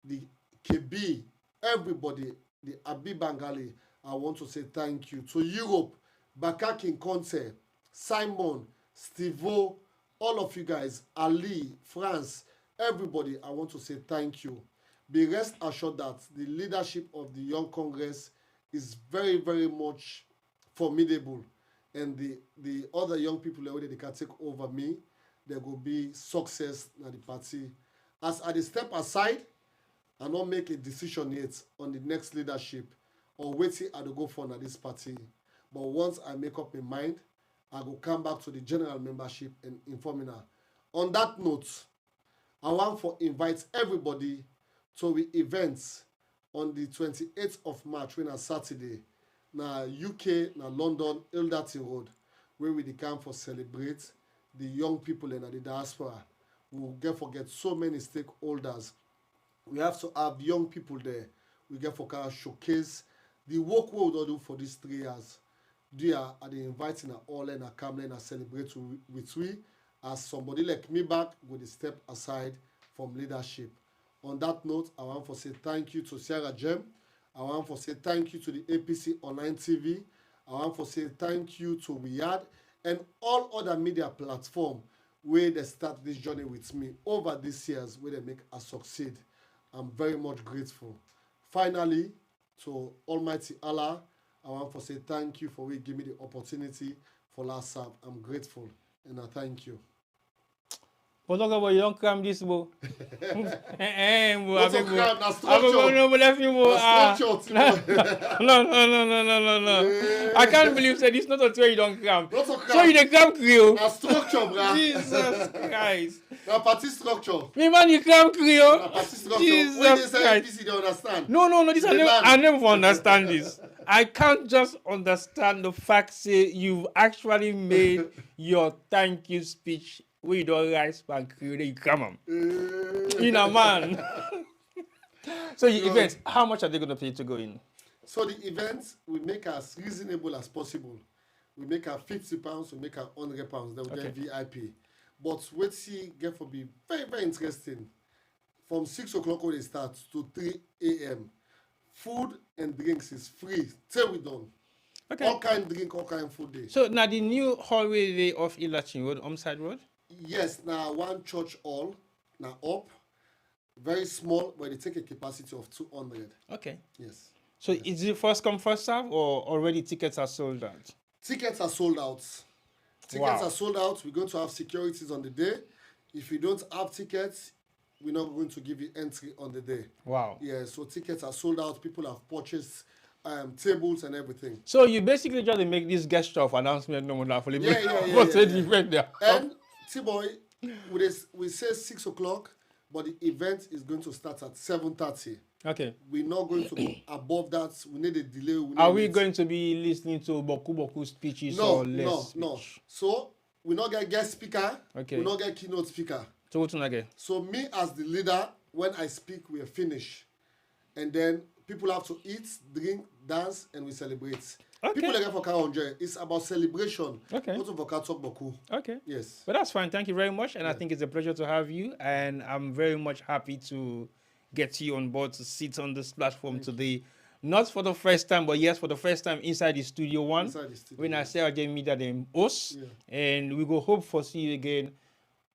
the KB, everybody, the Abi Bangali, I want to say thank you. To Europe, Portloko Conteh, Simon, Stevo, all of you guys, Ali, France, everybody, I want to say thank you. Be rest assured that the leadership of the Young Congress is very, very much formidable. And the other young people that they can take over me, there will be success in the party. As I step aside, I not make a decision yet on the next leadership or waiting I go for this party. But once I make up my mind, I go come back to the general membership and inform her. On that note, I want to invite everybody to the events on the 28th of March, when a Saturday, na UK, na London, Ilderton Road, where we come for celebrate the young people in the diaspora. We will get forget so many stakeholders. We have to have young people there. We get for showcase the work we will do for these 3 years. They are inviting all and a come and celebrate with we as somebody like me back with a step aside from leadership. On that note, I want to say thank you to Sarah Jem. I want to say thank you to the APC Online TV. I want to say thank you to Riyadh and all other media platforms where they start this journey with me over these years where they make us succeed. I'm very much grateful. Finally, to Almighty Allah, I want to say thank you for giving me the opportunity for last serve. I'm grateful and I thank you. Portloko Bobor, you don't cram this, bro. What's a cram? Na structure. No. I can't believe that this not a way you don't cram. What's a cram? So you the cram crew. Na structure, bra. Jesus Christ. Na party structure. Me man, you cram crew. Na party structure. Jesus When they say Christ. APC, they understand. No. This I never understand this. I can't just understand the fact say you've actually made your thank you speech. We don't rise and create you come on. In a man. So the events, how much are they going to pay to go in? So the events we make as reasonable as possible. We make her £50, we make her £100. Then we get VIP. But wait see get for be very, very interesting. From 6 o'clock when they start to 3 a.m. Food and drinks is free till we done. Okay. All kind drink, all kind food day. So now the new hallway off Ilachin Road, Omside Road? Yes, now one church hall, now up. Very small, but they take a capacity of 200. Okay. Yes. So is it first come, first serve, or already tickets are sold out? Tickets are sold out. Tickets are sold out. We're going to have securities on the day. If you don't have tickets, we're not going to give you entry on the day. Wow. Yeah, so tickets are sold out. People have purchased tables and everything. So you basically just make this gesture of announcement no more for Yeah. event there. And T-Boy, we say 6 o'clock, but the event is going to start at 7:30. Okay. We're not going to go above that. We need a delay. Are we going to be listening to Boku speeches or less? No. So we not get guest speaker. Okay. We not get keynote speaker. So what's again? So me as the leader, when I speak, we are finished, and then people have to eat, drink, dance, and we celebrate. Okay. People like for Karonje, it's about celebration. Okay. Not for talk Boku. Okay. Yes. But that's fine. Thank you very much, and I think it's a pleasure to have you, and I'm very much happy to get you on board to sit on this platform today. Not for the first time, but yes, for the first time inside the Studio One. Inside the studio. When I say again, media them us, Yeah. and we go hope for see you again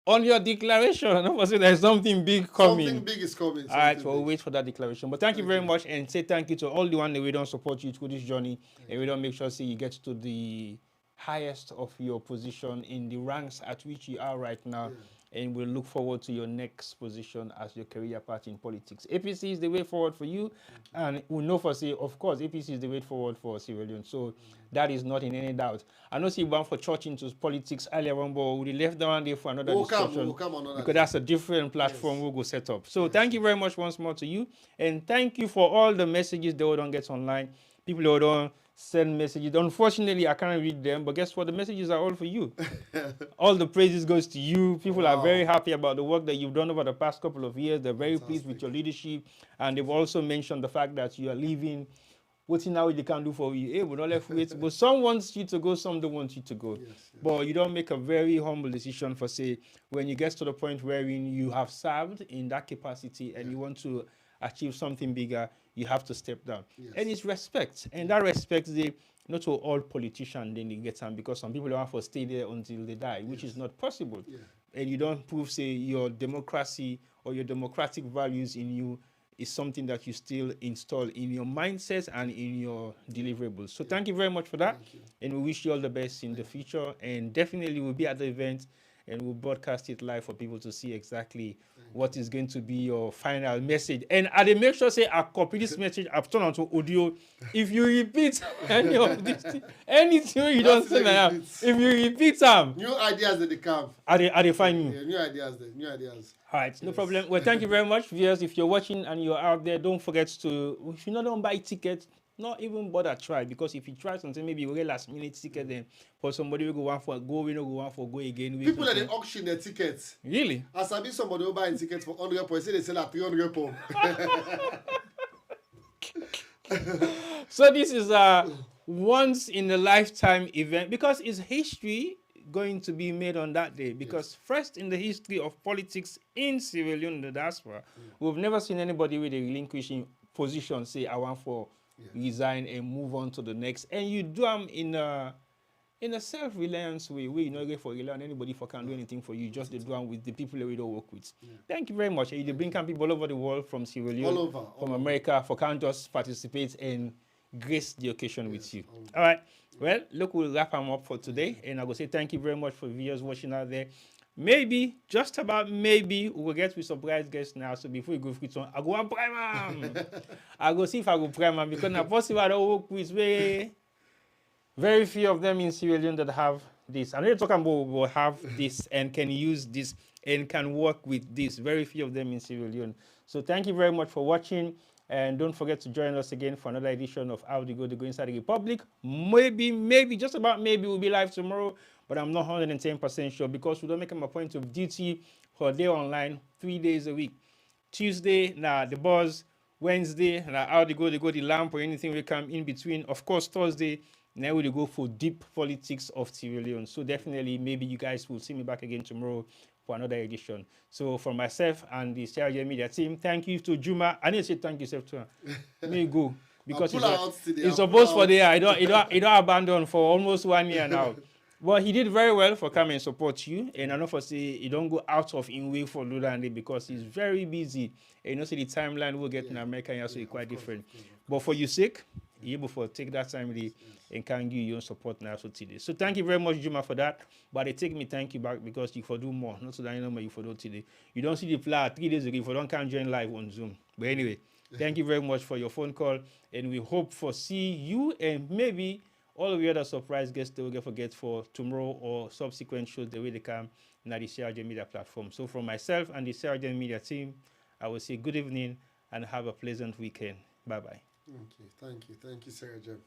on your declaration. And obviously, there's something big coming. Something big is coming. All right, we'll wait for that declaration. But thank you very much, and say thank you to all the one that we don't support you through this journey, and we don't make sure see you get to the highest of your position in the ranks at which you are right now. And we'll look forward to your next position as your career path in politics. APC is the way forward for you. And we know for say, of course, APC is the way forward for Sierra Leone. So that is not in any doubt. I know see one for church into politics earlier on, but we left that one there for another discussion. We'll come another because day. that's a different platform we'll go set up. So thank you very much once more to you. And thank you for all the messages that we don't get online. People who don't send messages. Unfortunately, I can't read them, but guess what? The messages are all for you. All the praises goes to you. People are very happy about the work that you've done over the past couple of years. They're very pleased with your leadership. And they've also mentioned the fact that you are leaving. What's now they can do for you? Hey, we're not left with. But some wants you to go, some don't want you to go. Yes. But you don't make a very humble decision for say, when you get to the point wherein you have served in that capacity and you want to achieve something bigger, you have to step down. And it's respect. And that respect, not to all politicians, then they get some, because some people want to stay there until they die, which is not possible. And you don't prove, say, your democracy or your democratic values in you is something that you still install in your mindsets and in your deliverables. So thank you very much for that. And we wish you all the best in the future. And definitely we'll be at the event and we'll broadcast it live for people to see exactly what is going to be your final message. And I did make sure say I copy this message, I've turned onto audio. If you repeat any of this, anything you don't say now, if you repeat them, new ideas that they come. I they find you. Yeah, new ideas. All right, no problem. Well, thank you very much, viewers. If you're watching and you're out there, don't forget to, if you don't buy tickets, not even bother try, because if you try something, maybe you will get last minute ticket then for somebody will go one for go, we no go one for go again. People that they auction their tickets. Really? As I be somebody who buy tickets for 100 points, say they sell at 300 pounds. So this is a once in a lifetime event, because it's history going to be made on that day, because first in the history of politics in Sierra Leone, the diaspora, we've never seen anybody with a relinquishing position say I want for resign and move on to the next, and you do them in a self-reliance way where you not get for rely on anybody for can do anything for you, just the do them with the people that we don't work with. Thank you very much. And you bring people all over the world from Sierra Leone, from America, for can just participate and grace the occasion with you. All right. Well, look, we'll wrap them up for today, and I will say thank you very much for viewers watching out there. Maybe, just about maybe, we will get with surprise guests now. So before we go for it, I go and prime them. I go see if I go prime them, because now possible I don't work with very few of them in Sierra Leone that have this. I know you're talking about will have this and can use this and can work with this. Very few of them in Sierra Leone. So thank you very much for watching. And don't forget to join us again for another edition of How to Go Inside the Republic. Maybe, just about maybe we'll be live tomorrow, but I'm not 110% sure, because we don't make them a point of duty for a day online 3 days a week. Tuesday, the buzz. Wednesday, How to Go the lamp or anything will come in between. Of course, Thursday, now we'll go for deep politics of Sierra Leone. So definitely, maybe you guys will see me back again tomorrow for another edition. So for myself and the Sierra Leone Media team, thank you to Juma. I need to say thank you, self to her. Let me go, because it's supposed for the year. I don't abandon for almost 1 year now. Well, he did very well for coming and support you. And I know for say he don't go out of in way for Lulande because he's very busy. And you know, see the timeline we'll get in America and also quite different. But for your sake, you able for take that time really and can give you support now so today. So thank you very much, Juma, for that. But it take me thank you back because you for do more. Not so that you know you for do today. You don't see the plan 3 days ago, you for don't can join live on Zoom. But anyway, thank you very much for your phone call. And we hope for see you and maybe all of the other surprise guests they will get forget for tomorrow or subsequent shows the way they come in the CRJ Media platform. So from myself and the CRJ Media team, I will say good evening and have a pleasant weekend. Bye-bye. Thank you, Sarah Jem.